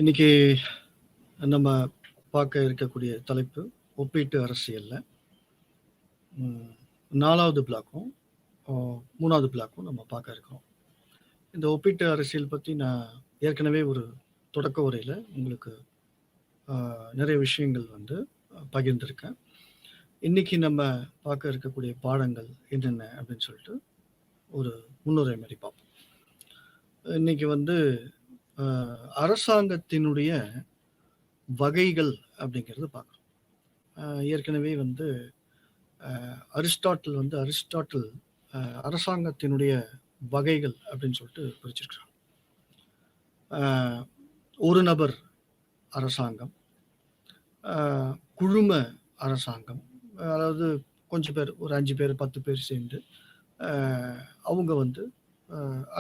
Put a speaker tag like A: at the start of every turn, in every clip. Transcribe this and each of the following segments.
A: இன்னைக்கு நம்ம பார்க்க இருக்கக்கூடிய தலைப்பு ஒப்பீட்டு அரசியல்ல 4வது பிளாக்கும் 3வது பிளாக்கும் நம்ம பார்க்க இருக்கிறோம். இந்த ஒப்பீட்டு அரசியல் பற்றி நான் ஏற்கனவே ஒரு தொடக்க உரையில் உங்களுக்கு நிறைய விஷயங்கள் பகிர்ந்திருக்கேன். இன்னைக்கு நம்ம பார்க்க இருக்கக்கூடிய பாடங்கள் என்னென்ன அப்படின்னு சொல்லிட்டு ஒரு முன்னுரை மாதிரி பார்ப்போம். இன்னைக்கு அரசாங்கத்தினுடைய வகைகள் அப்படிங்கிறது பார்க்கணும். ஏற்கனவே அரிஸ்டாட்டில் அரசாங்கத்தினுடைய வகைகள் அப்படின்னு சொல்லிட்டு பிரிச்சிருக்கிறாங்க. ஒரு நபர் அரசாங்கம், குழும அரசாங்கம், அதாவது கொஞ்சம் பேர், ஒரு 5 பேர் 10 பேர் சேர்ந்து அவங்க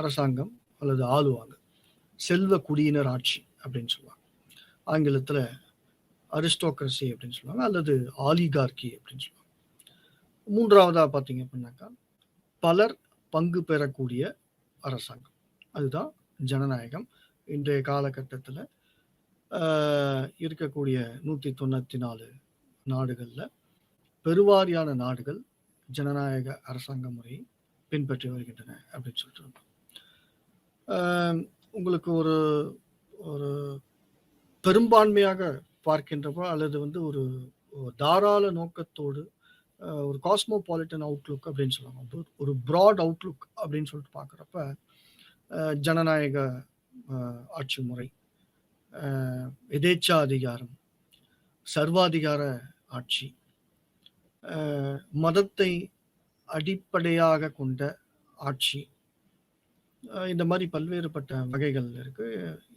A: அரசாங்கம் அல்லது ஆளுவாங்க. செல்வ குடியினர் ஆட்சி அப்படின்னு சொல்லுவாங்க. ஆங்கிலத்தில் அரிஸ்டோக்ரசி அப்படின்னு சொல்லுவாங்க, அல்லது ஆலிகார்கி அப்படின்னு சொல்லுவாங்க. 3வதா பார்த்தீங்க அப்படின்னாக்கா பலர் பங்கு பெறக்கூடிய அரசாங்கம், அதுதான் ஜனநாயகம். இன்றைய காலகட்டத்தில் இருக்கக்கூடிய 194 நாடுகளில் பெருவாரியான நாடுகள் ஜனநாயக அரசாங்க முறையை பின்பற்றி வருகின்றன அப்படின்னு சொல்லிட்டு உங்களுக்கு ஒரு ஒரு பெரும்பான்மையாக பார்க்கின்றப்போ, அல்லது ஒரு தாராள நோக்கத்தோடு ஒரு காஸ்மோபாலிட்டன் அவுட்லுக் அப்படின்னு சொல்லுவாங்க, ஒரு ப்ராட் அவுட்லுக் அப்படின்னு சொல்லிட்டு பார்க்குறப்ப ஜனநாயக ஆட்சி முறை, எதேச்சா அதிகாரம், சர்வாதிகார ஆட்சி, மதத்தை அடிப்படையாக கொண்ட ஆட்சி, இந்த மாதிரி பல்வேறுபட்ட வகைகள் இருக்கு.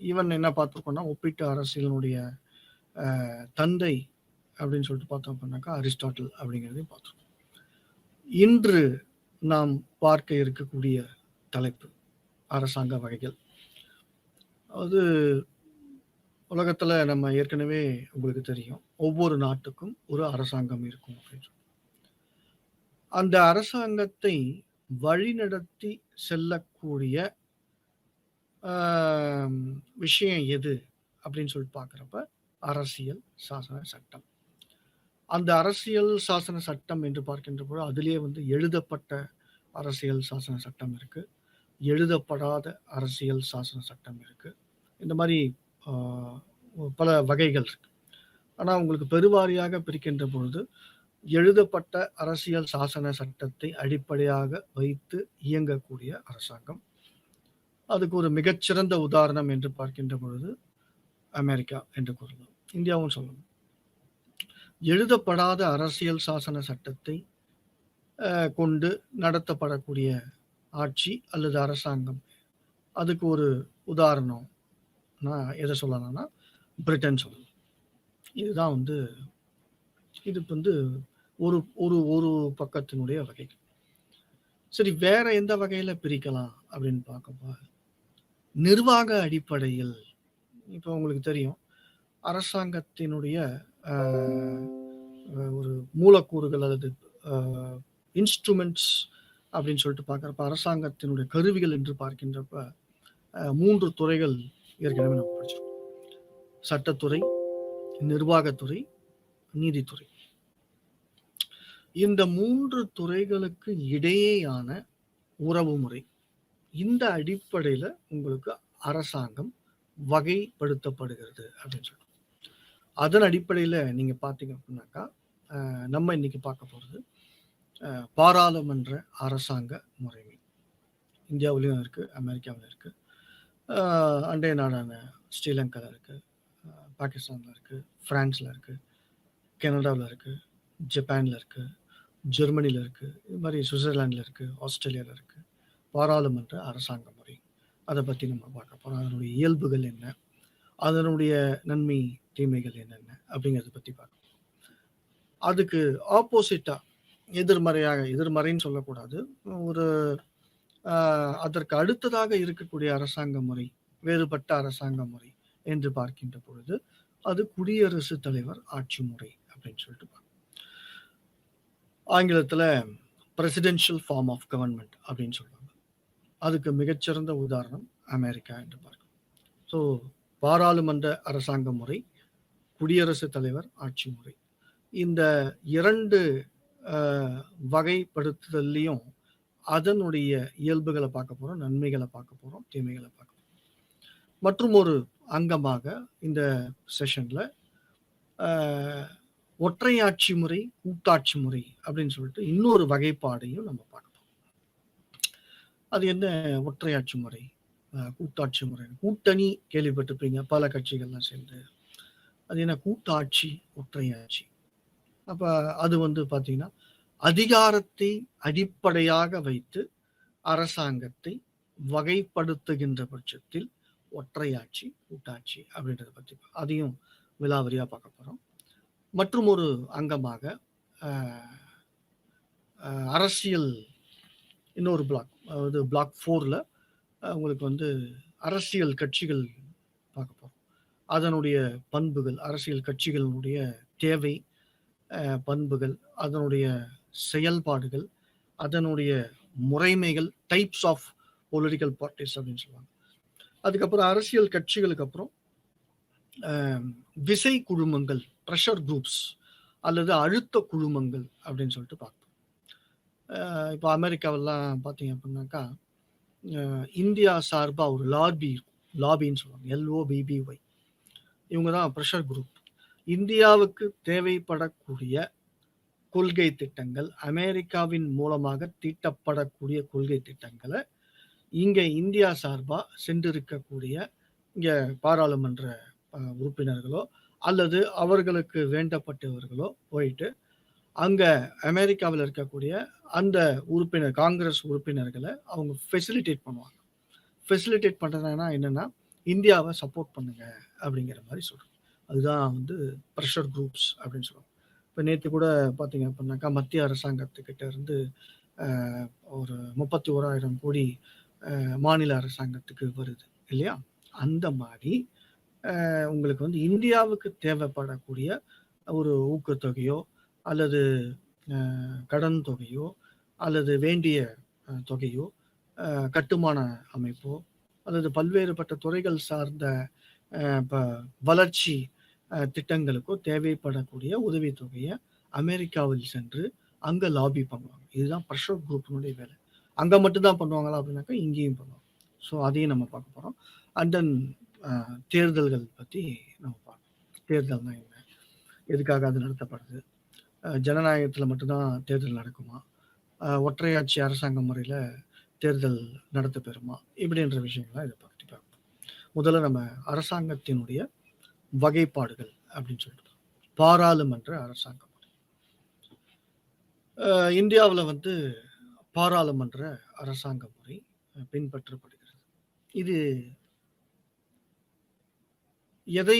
A: ஈவன் என்ன பார்த்துருக்கோம்னா ஒப்பீட்டு அரசியலினுடைய தந்தை அப்படின்னு சொல்லிட்டு பார்த்தோம் அப்படின்னாக்கா அரிஸ்டாட்டில் அப்படிங்கிறதையும் பார்த்துருக்கோம். இன்று நாம் பார்க்க இருக்கக்கூடிய தலைப்பு அரசாங்க வகைகள். அது உலகத்துல நம்ம ஏற்கனவே உங்களுக்கு தெரியும், ஒவ்வொரு நாட்டுக்கும் ஒரு அரசாங்கம் இருக்கும் அப்படின்னு சொல்லி. அந்த அரசாங்கத்தை வழிநடத்தி செல்லக்கூடிய விஷயம் எது அப்படின்னு சொல்லிட்டு பார்க்குறப்ப அரசியல் சாசன சட்டம். அந்த அரசியல் சாசன சட்டம் என்று பார்க்கின்ற போது அதிலே எழுதப்பட்ட அரசியல் சாசன சட்டம் இருக்கு, எழுதப்படாத அரசியல் சாசன சட்டம் இருக்கு. இந்த மாதிரி பல வகைகள் இருக்கு. ஆனால் உங்களுக்கு பெருவாரியாக பிரிக்கின்ற பொழுது எழுதப்பட்ட அரசியல் சாசன சட்டத்தை அடிப்படையாக வைத்து இயங்கக்கூடிய அரசாங்கம், அதுக்கு ஒரு மிகச்சிறந்த உதாரணம் என்று பார்க்கின்ற பொழுது அமெரிக்கா என்று கூறலாம், இந்தியாவும் சொல்லணும். எழுதப்படாத அரசியல் சாசன சட்டத்தை கொண்டு நடத்தப்படக்கூடிய ஆட்சி அல்லது அரசாங்கம், அதுக்கு ஒரு உதாரணம் நான் எதை சொல்லலாம்னா பிரிட்டன் சொல்லலாம். இதுதான் இது ஒரு ஒரு ஒரு பக்கத்தினுடைய வகைகள். சரி, வேற எந்த வகையில பிரிக்கலாம் அப்படின்னு பார்க்கப்ப நிர்வாக அடிப்படையில், இப்போ உங்களுக்கு தெரியும் அரசாங்கத்தினுடைய ஒரு மூலக்கூறுகள் அல்லது இன்ஸ்ட்ருமெண்ட்ஸ் அப்படின்னு சொல்லிட்டு பார்க்குறப்ப அரசாங்கத்தினுடைய கருவிகள் என்று பார்க்கின்றப்ப 3 துறைகள் ஏற்கனவே நம்ம படிச்சிருக்கோம்: சட்டத்துறை, நிர்வாகத்துறை, நீதித்துறை. இந்த 3 துறைகளுக்கு இடையேயான உறவு முறை, இந்த அடிப்படையில் உங்களுக்கு அரசாங்கம் வகைப்படுத்தப்படுகிறது அப்படின்னு சொல்லுவோம். அதன் அடிப்படையில் நீங்க பார்த்தீங்க அப்படின்னாக்கா நம்ம இன்னைக்கு பார்க்க போகிறது பாராளுமன்ற அரசாங்க முறைமை. இந்தியாவிலையும் இருக்கு, அமெரிக்காவில் இருக்கு, அண்டைய நாடான ஸ்ரீலங்காவில் இருக்கு, பாகிஸ்தானில் இருக்கு, பிரான்ஸில் இருக்கு, கனடாவில் இருக்கு, ஜப்பானில் இருக்கு, ஜெர்மனியில் இருக்கு, இது மாதிரி சுவிட்சர்லாண்டில் இருக்கு, ஆஸ்திரேலியாவில் இருக்கு. பாராளுமன்ற அரசாங்க முறை, அதை பற்றி நம்ம பார்க்க போகிறோம். அதனுடைய இயல்புகள் என்ன, அதனுடைய நன்மை தீமைகள் என்னென்ன அப்படிங்கிறத பற்றி பார்க்கணும். அதுக்கு ஆப்போசிட்டா, எதிர்மறைன்னு சொல்லக்கூடாது, ஒரு அதற்கு அடுத்ததாக இருக்கக்கூடிய அரசாங்க முறை, வேறுபட்ட அரசாங்க முறை என்று பார்க்கின்ற பொழுது அது குடியரசுத் தலைவர் ஆட்சி முறை அப்படின்னு சொல்லிட்டு பார்க்கணும். ஆங்கிலத்தில் பிரசிடென்ஷியல் ஃபார்ம் ஆஃப் கவர்மெண்ட் அப்படின்னு சொல்லுவாங்க. அதுக்கு மிகச்சிறந்த உதாரணம் அமெரிக்கா என்று பார்க்கணும். ஸோ பாராளுமன்ற அரசாங்க முறை, குடியரசுத் தலைவர் ஆட்சி முறை. இந்த 2 வகைப்படுத்துதல்லையும் அதனுடைய இயல்புகளை பார்க்க போறோம், நன்மைகளை பார்க்க போறோம், தீமைகளை பார்க்க போறோம். மற்றும் ஒரு அங்கமாக இந்த செஷன்ல ஒற்றையாட்சி முறை, கூட்டாட்சி முறை அப்படின்னு சொல்லிட்டு இன்னொரு வகைப்பாடையும் நம்ம பார்க்க போறோம். அது என்ன ஒற்றையாட்சி முறை, கூட்டாட்சி முறை? கூட்டணி கேள்விப்பட்டிருப்பீங்க, பல கட்சிகள்லாம் சேர்ந்து. அது என்ன கூட்டாட்சி, ஒற்றையாட்சி? அப்ப அது பார்த்தீங்கன்னா, அதிகாரத்தை அடிப்படையாக வைத்து அரசாங்கத்தை வகைப்படுத்துகின்ற பட்சத்தில் ஒற்றையாட்சி, கூட்டாட்சி அப்படின்றத பற்றி அதையும் விலாவரியா பார்க்க போறோம். மற்றும் ஒரு அங்கமாக அரசியல் இன்னொரு பிளாக், அதாவது பிளாக் 4ல உங்களுக்கு அரசியல் கட்சிகள் பார்க்க போறோம். அதனுடைய பண்புகள், அரசியல் கட்சிகளினுடைய தேவை, பண்புகள், அதனுடைய செயல்பாடுகள், அதனுடைய முறைமைகள், டைப்ஸ் ஆஃப் பொலிட்டிக்கல் பார்ட்டிஸ் அப்படின்னு சொல்லுவாங்க. அதுக்கப்புறம் அரசியல் கட்சிகளுக்கு அப்புறம் விசை குழுமங்கள், ப்ரெஷர் குரூப்ஸ் அல்லது அழுத்த குழுமங்கள் அப்படின்னு சொல்லிட்டு பார்ப்போம். இப்போ அமெரிக்காவெல்லாம் பார்த்தீங்க அப்படின்னாக்கா, இந்தியா சார்பாக ஒரு லாபின்னு சொல்லுவாங்க, LOBBY. இவங்க தான் ப்ரெஷர் குரூப். இந்தியாவுக்கு தேவைப்படக்கூடிய கொள்கை திட்டங்கள், அமெரிக்காவின் மூலமாக தீட்டப்படக்கூடிய கொள்கை திட்டங்களை இங்கே இந்தியா சார்பாக சென்றிருக்கக்கூடிய இங்கே பாராளுமன்ற உறுப்பினர்களோ அல்லது அவர்களுக்கு வேண்டப்பட்டவர்களோ போயிட்டு அங்கே அமெரிக்காவில் இருக்கக்கூடிய அந்த உறுப்பினர், காங்கிரஸ் உறுப்பினர்களை அவங்க ஃபெசிலிட்டேட் பண்ணுவாங்க. ஃபெசிலிட்டேட் பண்ணுறதுனா என்னென்னா, இந்தியாவை சப்போர்ட் பண்ணுங்க அப்படிங்கிற மாதிரி சொல்கிறோம். அதுதான் ப்ரெஷர் குரூப்ஸ் அப்படின்னு சொல்லுவாங்க. இப்போ நேற்று கூட பார்த்தீங்க அப்படின்னாக்கா, மத்திய அரசாங்கத்துக்கிட்ட இருந்து ஒரு 31,000 கோடி மாநில அரசாங்கத்துக்கு வருது இல்லையா? அந்த மாதிரி உங்களுக்கு இந்தியாவுக்கு தேவைப்படக்கூடிய ஒரு ஊக்கத்தொகையோ அல்லது கடன் தொகையோ அல்லது வேண்டிய தொகையோ, கட்டுமான அமைப்போ அல்லது பல்வேறுபட்ட துறைகள் சார்ந்த வளர்ச்சி திட்டங்களுக்கோ தேவைப்படக்கூடிய உதவித்தொகையை அமெரிக்காவில் சென்று அங்கே லாபி பண்ணுவாங்க. இதுதான் ப்ரெஷர் குரூப்பினுடைய வேலை. அங்கே மட்டும்தான் பண்ணுவாங்களா அப்படின்னாக்கா, இங்கேயும் பண்ணுவாங்க. ஸோ அதையும் நம்ம பார்க்க போகிறோம். அண்ட் தென் தேர்தல்கள் பற்றி நம்ம பார்க்கணும். தேர்தல்னா என்ன, எதுக்காக அது நடத்தப்படுது, ஜனநாயகத்தில் மட்டும்தான் தேர்தல் நடக்குமா, ஒற்றையாட்சி அரசாங்க முறையில் தேர்தல் நடத்த பெறுமா, இப்படின்ற விஷயங்கள்லாம் இதை பற்றி பார்ப்போம். முதல்ல நம்ம அரசாங்கத்தினுடைய வகைப்பாடுகள் அப்படின்னு சொல்லிட்டு பாராளுமன்ற அரசாங்க முறை. இந்தியாவில் பாராளுமன்ற அரசாங்க முறை பின்பற்றப்படுகிறது. இது எதை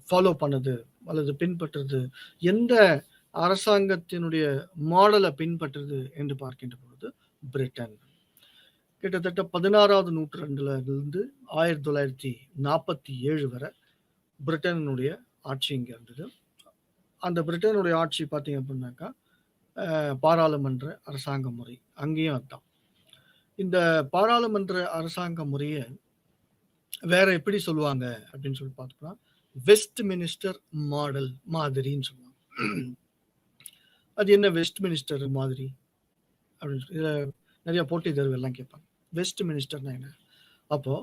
A: ஃபாலோ பண்ணுது அல்லது பின்பற்றுறது, எந்த அரசாங்கத்தினுடைய மாடலை பின்பற்றுது என்று பார்க்கின்ற பொழுது பிரிட்டன். கிட்டத்தட்ட 16வது நூற்றாண்டுல இருந்து 1947 வரை பிரிட்டனுடைய ஆட்சி இங்கே இருந்தது. அந்த பிரிட்டனுடைய ஆட்சி பார்த்தீங்க அப்படின்னாக்கா, பாராளுமன்ற அரசாங்க முறை அங்கேயும் அதுதான். இந்த பாராளுமன்ற அரசாங்க முறையை வேற எப்படி சொல்லுவாங்க அப்படின்னு சொல்லி பார்த்தோம்னா, வெஸ்ட் மினிஸ்டர் மாடல் மாதிரின்னு சொல்லுவாங்க. அது என்ன வெஸ்ட் மினிஸ்டர் மாதிரி அப்படின்னு சொல்லி நிறைய போட்டித் தேர்வு எல்லாம் கேட்பாங்க. வெஸ்ட் மினிஸ்டர்னா என்ன? அப்போ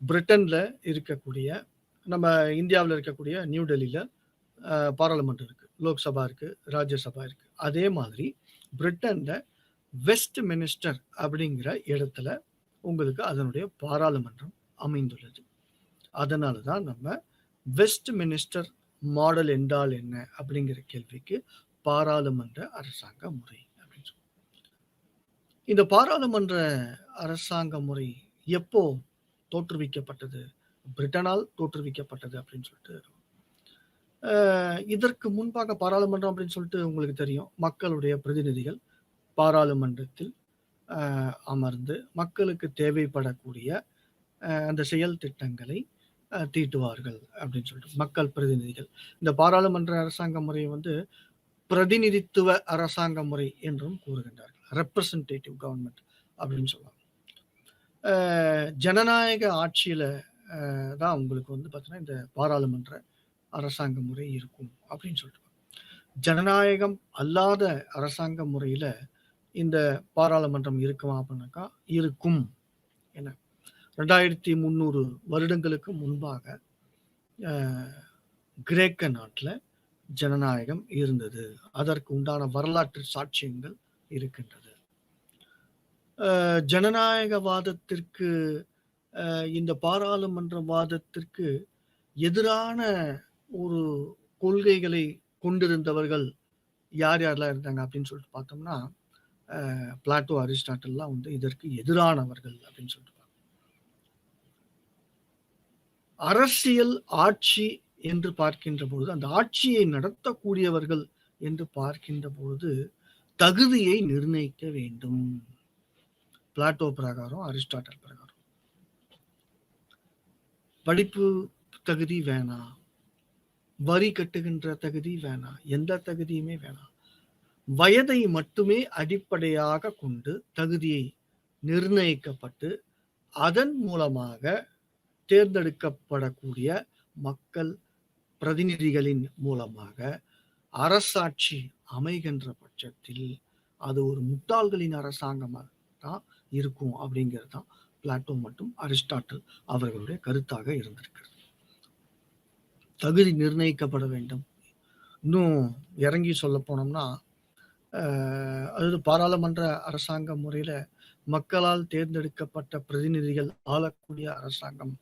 A: பிரிட்டன்ல இருக்கக்கூடிய, நம்ம இந்தியாவில் இருக்கக்கூடிய நியூ டெல்லியில் பாராளுமன்றம் இருக்கு, லோக்சபா இருக்கு, ராஜ்யசபா இருக்கு. அதே மாதிரி பிரிட்டன்ல வெஸ்ட் மினிஸ்டர் அப்படிங்கிற இடத்துல உங்களுக்கு அதனுடைய பாராளுமன்றம் அமைந்துள்ளது. அதனால தான் நம்ம வெஸ்ட் மினிஸ்டர் மாடல் என்றால் என்ன அப்படிங்கிற கேள்விக்கு பாராளுமன்ற அரசாங்க முறை அப்படின்னு சொல்லுவோம். இந்த பாராளுமன்ற அரசாங்க முறை எப்போ தோற்றுவிக்கப்பட்டது, பிரிட்டனால் தோற்றுவிக்கப்பட்டது அப்படின்னு சொல்லிட்டு, இதற்கு முன்பாக பாராளுமன்றம் அப்படின்னு சொல்லிட்டு உங்களுக்கு தெரியும், மக்களுடைய பிரதிநிதிகள் பாராளுமன்றத்தில் அமர்ந்து மக்களுக்கு தேவைப்படக்கூடிய அந்த செயல் திட்டங்களை தீட்டுவார்கள் அப்படின்னு சொல்லிட்டு மக்கள் பிரதிநிதிகள். இந்த பாராளுமன்ற அரசாங்க முறையை பிரதிநிதித்துவ அரசாங்க முறை என்றும் கூறுகின்றார்கள். ரெப்ரசன்டேட்டிவ் கவர்மெண்ட் அப்படின்னு சொல்லுவாங்க. ஜனநாயக ஆட்சியில தான் உங்களுக்கு வந்து பார்த்தீங்கன்னா, இந்த பாராளுமன்ற அரசாங்க முறை இருக்கும் அப்படின்னு சொல்லிட்டு. ஜனநாயகம் அல்லாத அரசாங்க முறையில இந்த பாராளுமன்றம் இருக்குமா அப்படின்னாக்கா, இருக்கும். என்ன 2300 வருடங்களுக்கு முன்பாக அ கிரேக்க நாட்டுல ஜனநாயகம் இருந்தது. அதற்கு உண்டான வரலாற்று சாட்சியங்கள் இருக்கின்றது. ஜனநாயகவாதத்திற்கு இந்த பாராளுமன்ற வாதத்திற்கு எதிரான ஒரு கொள்கைகளை கொண்டிருந்தவர்கள் யார் யாரெல்லாம் இருந்தாங்க அப்படின்னு சொல்லிட்டு பார்த்தோம்னா, பிளாட்டோ, அரிஸ்டாட்டில்லாம் வந்து இதற்கு எதிரானவர்கள் அப்படின்னு சொல்லிட்டு. அரசியல் ஆட்சி என்று பார்க்கின்ற பொழுது, அந்த ஆட்சியை நடத்தக்கூடியவர்கள் என்று பார்க்கின்ற பொழுது, தகுதியை நிர்ணயிக்க வேண்டும். பிளாட்டோ பிரகாரம், அரிஸ்டாட்டில் பிரகாரம். படிப்பு தகுதி வேணாம். வரி கட்டுகின்ற தகுதி வேணாம். எந்த தகுதியுமே வேணாம். வயதை மட்டுமே அடிப்படையாக கொண்டு தகுதியை நிர்ணயிக்கப்பட்டு, அதன் மூலமாக தேர்ந்தெடுக்கப்படக்கூடிய மக்கள் பிரதிநிதிகளின் மூலமாக அரசாட்சி அமைகின்ற பட்சத்தில் அது ஒரு முட்டாள்களின் அரசாங்கமாக தான் இருக்கும் அப்படிங்கிறது தான் பிளாட்டோ மற்றும் அரிஸ்டாட்டில் அவர்களுடைய கருத்தாக இருந்திருக்கிறது. தகுதி நிர்ணயிக்கப்பட வேண்டும். இன்னும் இறங்கி சொல்ல போனோம்னா, அதாவது பாராளுமன்ற அரசாங்க முறையில மக்களால் தேர்ந்தெடுக்கப்பட்ட பிரதிநிதிகள் ஆளக்கூடிய அரசாங்கம்.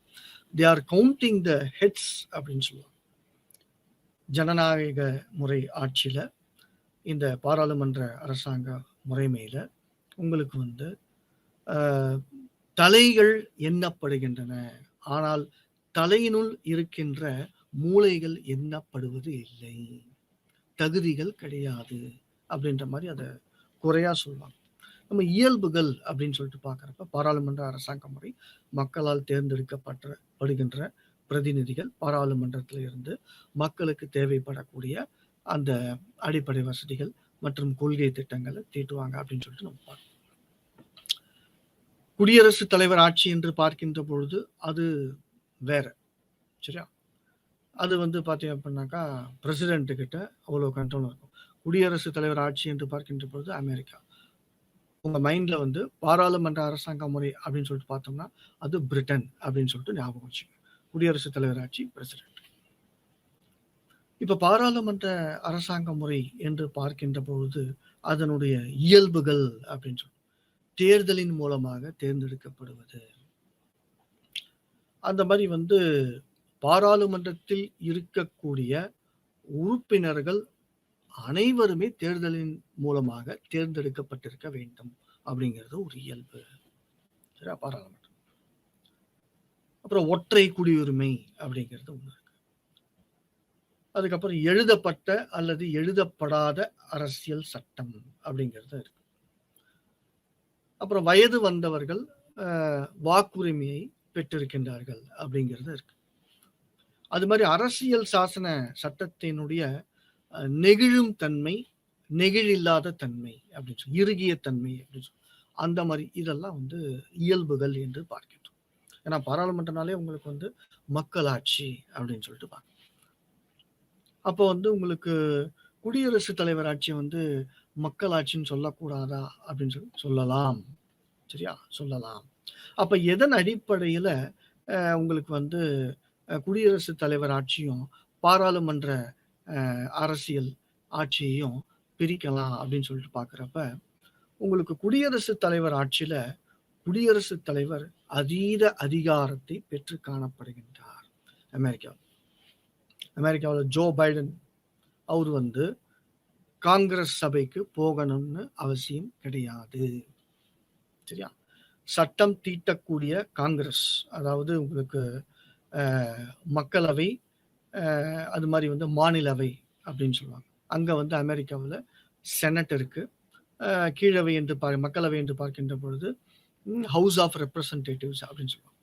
A: They are counting the heads அப்படின்னு சொல்லுவாங்க. ஜனநாயக முறை ஆட்சியில இந்த பாராளுமன்ற அரசாங்க முறைமையில உங்களுக்கு வந்து தலைகள் எண்ணப்படுகின்றன. ஆனால் தலையினுள் இருக்கின்ற மூளைகள் எண்ணப்படுவது இல்லை. தகுதிகள் கிடையாது அப்படின்ற மாதிரி அதை குறையா சொல்லுவாங்க. நம்ம இயல்புகள் அப்படின்னு சொல்லிட்டு பார்க்குறப்ப பாராளுமன்ற அரசாங்க முறை மக்களால் தேர்ந்தெடுக்கப்படுகின்ற பிரதிநிதிகள் பாராளுமன்றத்தில் இருந்து மக்களுக்கு தேவைப்படக்கூடிய அந்த அடிப்படை வசதிகள் மற்றும் கொள்கை திட்டங்களை தீட்டுவாங்க அப்படின்னு சொல்லிட்டு நம்ம பார்க்கணும். குடியரசுத் தலைவர் ஆட்சி என்று பார்க்கின்ற பொழுது அது வேற. சரியா? அது வந்து பார்த்தீங்க அப்படின்னாக்கா பிரசிடென்ட் கிட்ட அவ்வளோ கண்ட்ரோல் இருக்கும். குடியரசுத் தலைவர் ஆட்சி என்று பார்க்கின்ற பொழுது அமெரிக்கா. உங்க மைண்ட்ல வந்து பாராளுமன்ற அரசாங்க முறை அப்படின்னு சொல்லிட்டு பார்த்தோம்னா அது பிரிட்டன் அப்படின்னு சொல்லிட்டு ஞாபகம் வச்சுக்கோங்க. குடியரசுத் தலைவர் ஆட்சி, பிரசிடென்ட். இப்ப பாராளுமன்ற அரசாங்க முறை என்று பார்க்கின்ற பொழுது அதனுடைய இயல்புகள் அப்படின்னு சொல்லி தேர்தலின் மூலமாக தேர்ந்தெடுக்கப்படுவது. அந்த மாதிரி வந்து பாராளுமன்றத்தில் இருக்கக்கூடிய உறுப்பினர்கள் அனைவருமே தேர்தலின் மூலமாக தேர்ந்தெடுக்கப்பட்டிருக்க வேண்டும் அப்படிங்கிறது ஒரு இயல்பு. சரியா? பாராளுமன்றம். அப்புறம் ஒற்றை குடியுரிமை அப்படிங்கிறது ஒண்ணு இருக்கு. அதுக்கப்புறம் எழுதப்பட்ட அல்லது எழுதப்படாத அரசியல் சட்டம் அப்படிங்கிறது இருக்கு. அப்புறம் வயது வந்தவர்கள் வாக்குரிமையை பெற்றிருக்கின்றார்கள் அப்படிங்கிறது இருக்கு. அது மாதிரி அரசியல் சாசன சட்டத்தினுடைய நெகிழும் தன்மை, நெகிழில்லாத தன்மை அப்படின்னு சொல்லி, இறுகிய தன்மை அப்படின்னு சொல்லி, அந்த மாதிரி இதெல்லாம் வந்து இயல்புகள் என்று பார்க்கின்றோம். ஏன்னா பாராளுமன்றனாலே உங்களுக்கு வந்து மக்களாட்சி அப்படின்னு சொல்லிட்டு பார்க்கணும். அப்போ வந்து உங்களுக்கு குடியரசுத் தலைவர் ஆட்சி வந்து மக்களாட்சின்னு சொல்லக்கூடாதா அப்படின்னு சொல்லி சொல்லலாம். சரியா? சொல்லலாம். அப்ப எதன் அடிப்படையில உங்களுக்கு வந்து குடியரசுத் தலைவர் ஆட்சியும் பாராளுமன்ற அரசியல் ஆட்சியையும் பிரிக்கலாம் அப்படின்னு சொல்லிட்டு பார்க்குறப்ப உங்களுக்கு குடியரசுத் தலைவர் ஆட்சியில குடியரசுத் தலைவர் அதீத அதிகாரத்தை பெற்று காணப்படுகின்றார். அமெரிக்காவில் ஜோ பைடன் அவர் வந்து காங்கிரஸ் சபைக்கு போகணும்னு அவசியம் கிடையாது. சரியா? சட்டம் தீட்டக்கூடிய காங்கிரஸ், அதாவது உங்களுக்கு மக்களவை, அது மாதிரி வந்து மாநிலவை அப்படின்னு சொல்லுவாங்க. அங்க வந்து அமெரிக்காவில் செனட் இருக்கு. கீழவை என்று மக்களவை என்று பார்க்கின்ற பொழுது ஹவுஸ் ஆஃப் ரெப்ரசன்டேட்டிவ்ஸ் அப்படின்னு சொல்லுவாங்க.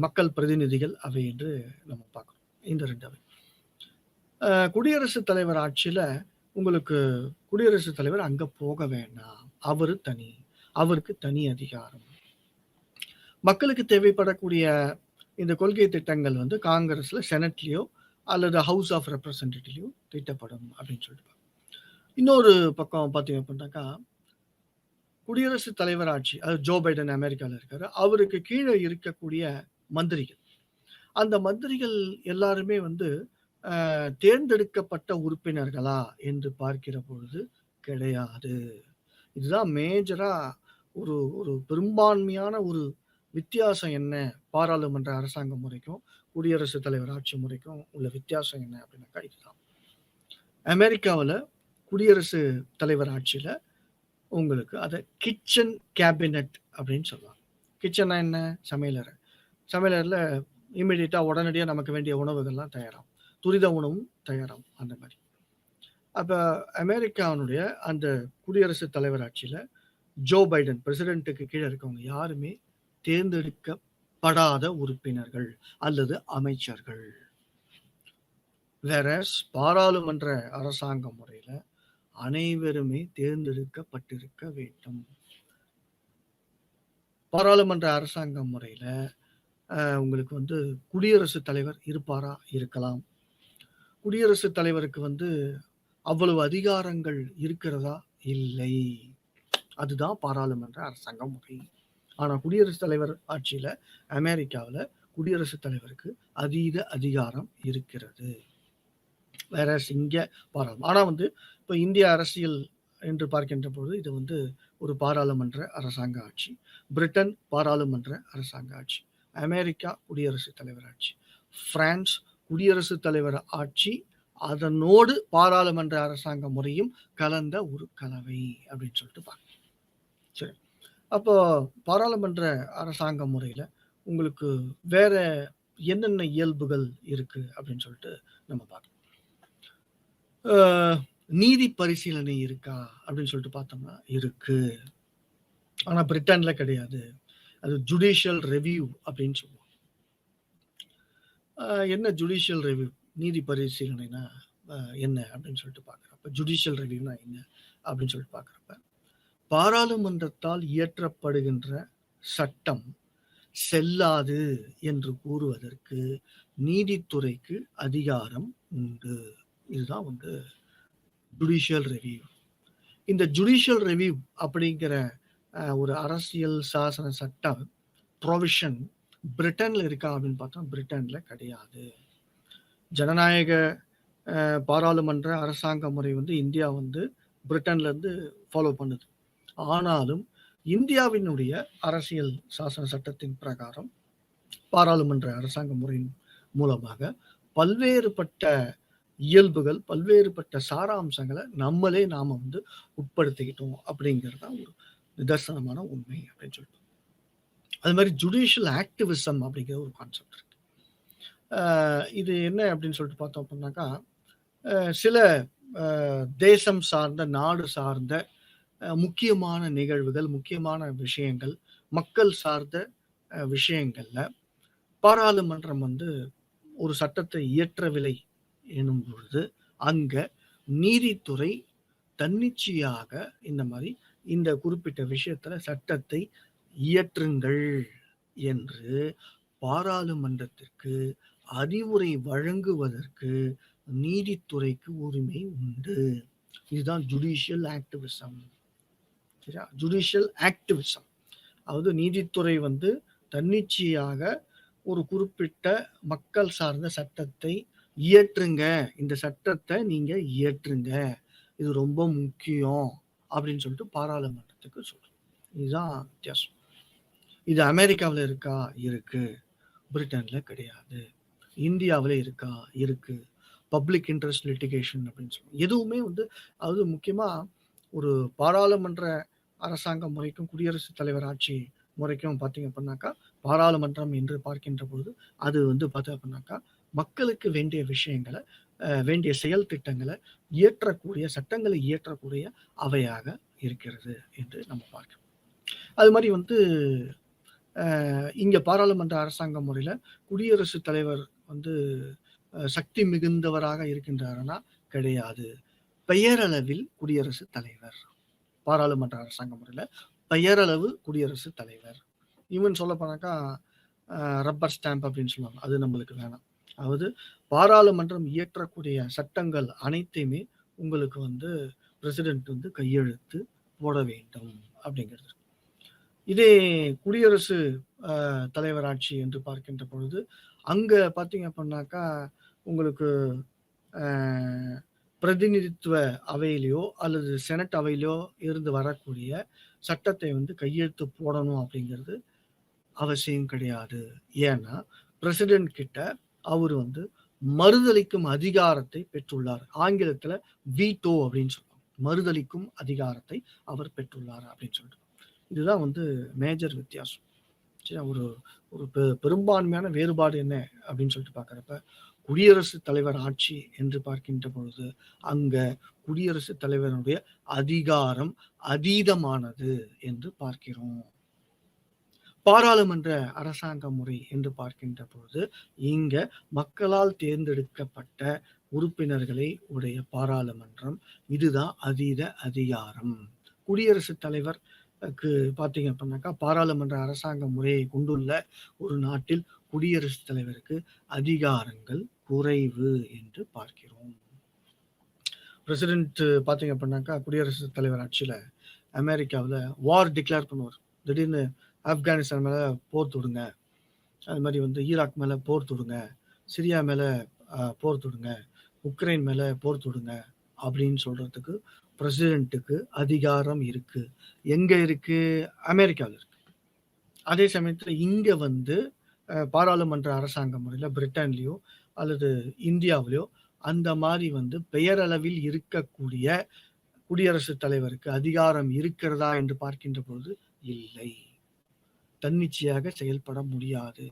A: மக்கள் பிரதிநிதிகள் அவை என்று நம்ம பார்க்கணும். இந்த ரெண்டு அவை. குடியரசுத் தலைவர் ஆட்சியில உங்களுக்கு குடியரசுத் தலைவர் அங்க போக வேண்டாம். அவரு தனி, அவருக்கு தனி அதிகாரம். மக்களுக்கு தேவைப்படக்கூடிய இந்த கொள்கை திட்டங்கள் வந்து காங்கிரஸ்ல, செனட்லயோ அல்லது ஹவுஸ் ஆஃப் ரெப்ரசன்டேட்டிவ்லயோ தீட்டப்படும் அப்படின்னு சொல்லிட்டு. இன்னொரு பக்கம் பார்த்தீங்க அப்படின்னாக்கா, குடியரசுத் தலைவர் ஆட்சி, அது ஜோ பைடன் அமெரிக்கால இருக்காரு. அவருக்கு கீழ இருக்கக்கூடிய மந்திரிகள். அந்த மந்திரிகள் எல்லாருமே வந்து தேர்ந்தெடுக்கப்பட்ட உறுப்பினர்களா என்று பார்க்கிற பொழுது கிடையாது. இதுதான் மேஜரா ஒரு ஒரு பெரும்பான்மையான ஒரு வித்தியாசம் என்ன? பாராளுமன்ற அரசாங்க முறைக்கும், குடியரசுத் தலைவர் ஆட்சி முறைக்கும் உள்ள வித்தியாசம் என்ன அப்படின்னாக்கா இதுதான். அமெரிக்காவுல குடியரசு தலைவர் ஆட்சியில உங்களுக்கு அத கிச்சன் கேபினட் அப்படின்னு சொல்லுவாங்க. கிச்சன்னா என்ன? சமையலறை. சமையலறையில இமிடியேட்டா உடனடியா நமக்கு வேண்டிய உணவுகள்லாம் தயாராகும். துரித உணவும் தயாராகும் அந்த மாரி. அப்ப அமெரிக்காவினுடைய அந்த குடியரசுத் தலைவர் ஆட்சியில ஜோ பைடன் பிரசிடென்ட்டுக்கு கீழ இருக்கவங்க யாருமே தேர்ந்தெடுக்கப்படாத உறுப்பினர்கள் அல்லது அமைச்சர்கள். வேறஸ் பாராளுமன்ற அரசாங்க முறையில அனைவருமே தேர்ந்தெடுக்கப்பட்டிருக்க வேண்டும். பாராளுமன்ற அரசாங்க முறையில உங்களுக்கு வந்து குடியரசுத் தலைவர் இருப்பாரா? இருக்கலாம். குடியரசுத் தலைவருக்கு வந்து அவ்வளவு அதிகாரங்கள் இருக்கிறதா? இல்லை. அதுதான் பாராளுமன்ற அரசாங்க முறை. ஆனா குடியரசுத் தலைவர் ஆட்சியில அமெரிக்காவுல குடியரசுத் தலைவருக்கு அதீத அதிகாரம் இருக்கிறது. வேறஸ் இங்க ஆனா வந்து இப்ப இந்திய அரசியல் என்று பார்க்கின்ற பொழுது இது வந்து ஒரு பாராளுமன்ற அரசாங்க ஆட்சி. பிரிட்டன் பாராளுமன்ற அரசாங்க ஆட்சி. அமெரிக்கா குடியரசுத் தலைவர் ஆட்சி. பிரான்ஸ் குடியரசுத் தலைவர் ஆட்சி, அதனோடு பாராளுமன்ற அரசாங்க முறையும் கலந்த ஒரு கலவை அப்படின்னு சொல்லிட்டு பார்க்கலாம். சரி. அப்போ பாராளுமன்ற அரசாங்க முறையில உங்களுக்கு வேற என்னென்ன இயல்புகள் இருக்கு அப்படின்னு சொல்லிட்டு நம்ம பார்க்கலாம். நீதி பரிசீலனை இருக்கா அப்படின்னு சொல்லிட்டு பார்த்தோம்னா இருக்கு. ஆனா பிரிட்டன்ல கிடையாது. அது ஜுடிஷியல் ரிவ்யூ அப்படின்னு சொல்லுவோம். என்ன ஜுடிஷியல் ரிவ்யூ? நீதி பரிசீலனைனா என்ன அப்படின்னு சொல்லிட்டு பார்க்குறப்ப ஜுடிஷியல் ரிவ்யூனா என்ன அப்படின்னு சொல்லிட்டு பார்க்குறப்ப பாராளுமன்றத்தால் இயற்றப்படுகின்ற சட்டம் செல்லாது என்று கூறுவதற்கு நீதித்துறைக்கு அதிகாரம் உண்டு. இதுதான் வந்து ஜுடிஷியல் ரிவ்யூ. இந்த ஜுடிஷியல் ரிவ்யூ அப்படிங்கிற ஒரு அரசியல் சாசன சட்டம் ப்ரொவிஷன் பிரிட்டன்ல இருக்கா அப்படின்னு பார்த்தா பிரிட்டன்ல கிடையாது. ஜனநாயக பாராளுமன்ற அரசாங்க முறை வந்து இந்தியா வந்து பிரிட்டன்ல இருந்து ஃபாலோ பண்ணுது. ஆனாலும் இந்தியாவினுடைய அரசியல் சாசன சட்டத்தின் பிரகாரம் பாராளுமன்ற அரசாங்க முறையின் மூலமாக பல்வேறுபட்ட இயல்புகள், பல்வேறுபட்ட சாராம்சங்களை நாம வந்து உட்படுத்திக்கிட்டோம் அப்படிங்கிறது தான் ஒரு நிதர்சனமான உண்மை அப்படின்னு சொல்லிட்டு. அது மாதிரி ஜுடிஷியல் ஆக்டிவிசம் அப்படிங்கிற ஒரு கான்செப்ட் இருக்கு. இது என்ன அப்படின்னு சொல்லிட்டு பார்த்தோம் அப்படின்னாக்கா, சில தேசம் சார்ந்த, நாடு சார்ந்த முக்கியமான நிகழ்வுகள், முக்கியமான விஷயங்கள், மக்கள் சார்ந்த விஷயங்கள்ல பாராளுமன்றம் வந்து ஒரு சட்டத்தை இயற்றவில்லை எனும் பொழுது அங்க நீதித்துறை தன்னிச்சையாக இந்த மாதிரி இந்த குறிப்பிட்ட விஷயத்துல சட்டத்தை இயற்றுங்கள் என்று பாராளுமன்றத்திற்கு அறிவுரை வழங்குவதற்கு நீதித்துறைக்கு உரிமை உண்டு. இதுதான் ஜுடிஷியல் ஆக்டிவிசம். சரியா? ஜுடிஷியல் ஆக்டிவிசம் அதாவது நீதித்துறை வந்து தன்னிச்சையாக ஒரு குறிப்பிட்ட மக்கள் சார்ந்த சட்டத்தை இயற்றுங்க, இந்த சட்டத்தை நீங்க இயற்றுங்க, இது ரொம்ப முக்கியம் அப்படின்னு சொல்லிட்டு பாராளுமன்றத்துக்கு சொல்றோம். இதுதான் வித்தியாசம். இது அமெரிக்காவில் இருக்கா? இருக்கு. பிரிட்டன்ல கிடையாது. இந்தியாவில் இருக்கா? இருக்கு. பப்ளிக் இன்ட்ரெஸ்ட் லிட்டிகேஷன் அப்படின்னு சொல்லுவோம். எதுவுமே வந்து அதாவது முக்கியமா ஒரு பாராளுமன்ற அரசாங்க முறைக்கும் குடியரசுத் தலைவர் ஆட்சி முறைக்கும் பார்த்தீங்க அப்படின்னாக்கா, பாராளுமன்றம் என்று பார்க்கின்ற பொழுது அது வந்து பார்த்தீங்க அப்படின்னாக்கா மக்களுக்கு வேண்டிய விஷயங்களை வேண்டிய செயல் திட்டங்களை இயற்றக்கூடிய, சட்டங்களை இயற்றக்கூடிய அவையாக இருக்கிறது என்று நம்ம பார்க்கிறோம். அது மாதிரி வந்து இங்க பாராளுமன்ற அரசாங்க முறையில குடியரசுத் தலைவர் வந்து சக்தி மிகுந்தவராக இருக்கின்றார்னா கிடையாது. பெயரளவில் குடியரசுத் தலைவர். பாராளுமன்ற அரசாங்க முறையில பெயரளவு குடியரசுத் தலைவர். ஈவன் சொல்ல போனாக்கா ரப்பர் ஸ்டாம்ப் அப்படின்னு சொல்லுவாங்க, அது நம்மளுக்கு வேணாம். அதாவது பாராளுமன்றம் இயற்றக்கூடிய சட்டங்கள் அனைத்தையுமே உங்களுக்கு வந்து பிரசிடென்ட் வந்து கையெழுத்து போட வேண்டும் அப்படிங்கிறது. இதே குடியரசு தலைவர் ஆட்சி என்று பார்க்கின்ற பொழுது அங்க பார்த்தீங்க அப்படின்னாக்கா உங்களுக்கு பிரதிநிதித்துவ அவையிலையோ அல்லது செனட் அவையிலையோ இருந்து வரக்கூடிய சட்டத்தை வந்து கையெழுத்து போடணும் அப்படிங்கிறது அவசியம் கிடையாது. ஏன்னா பிரசிடென்ட் கிட்ட அவர் வந்து மறுதளிக்கும் அதிகாரத்தை பெற்றுள்ளார். ஆங்கிலத்துல வீட்டோ அப்படின்னு சொல்லுவாங்க. மறுதளிக்கும் அதிகாரத்தை அவர் பெற்றுள்ளார் அப்படின்னு சொல்லிட்டு. இதுதான் வந்து மேஜர் வித்தியாசம். சரி, ஒரு ஒரு பெரும்பான்மையான வேறுபாடு என்ன அப்படின்னு சொல்லிட்டு பார்க்குறப்ப குடியரசுத் தலைவர் ஆட்சி என்று பார்க்கின்ற பொழுது அங்க குடியரசுத் தலைவருடைய அதிகாரம் அதீதமானது என்று பார்க்கிறோம். பாராளுமன்ற அரசாங்க முறை என்று பார்க்கின்ற பொழுது இங்க மக்களால் தேர்ந்தெடுக்கப்பட்ட உறுப்பினர்களை உடைய பாராளுமன்றம், இதுதான் அதீத அதிகாரம். குடியரசுத் தலைவர் பார்த்தீங்க அப்படின்னாக்கா பாராளுமன்ற அரசாங்க முறையை கொண்டுள்ள ஒரு நாட்டில் குடியரசுத் தலைவருக்கு அதிகாரங்கள் குறைவு என்று பார்க்கிறோம். பிரசிடென்ட் பார்த்தீங்க அப்படின்னாக்கா குடியரசுத் தலைவர் ஆட்சியில் அமெரிக்காவில் வார் டிக்ளேர் பண்ணுவார். திடீர்னு ஆப்கானிஸ்தான் மேலே போர் தொடுங்க, அது மாதிரி வந்து ஈராக் மேலே போர் தொடுங்க, சிரியா மேலே போர் தொடுங்க, உக்ரைன் மேலே போர் தொடுங்க அப்படின்னு சொல்றதுக்கு பிரசிடென்ட்டுக்கு அதிகாரம் இருக்கு. எங்க இருக்கு? அமெரிக்காவில் இருக்கு. அதே சமயத்தில் இங்க வந்து பாராளுமன்ற அரசாங்க முறையில் பிரிட்டன்லயோ அல்லது இந்தியாவிலோ அந்த மாதிரி வந்து பெயரளவில் இருக்கக்கூடிய குடியரசுத் தலைவருக்கு அதிகாரம் இருக்கிறதா என்று பார்க்கின்ற பொழுது இல்லை. தன்னிச்சையாக செயல்பட முடியாது.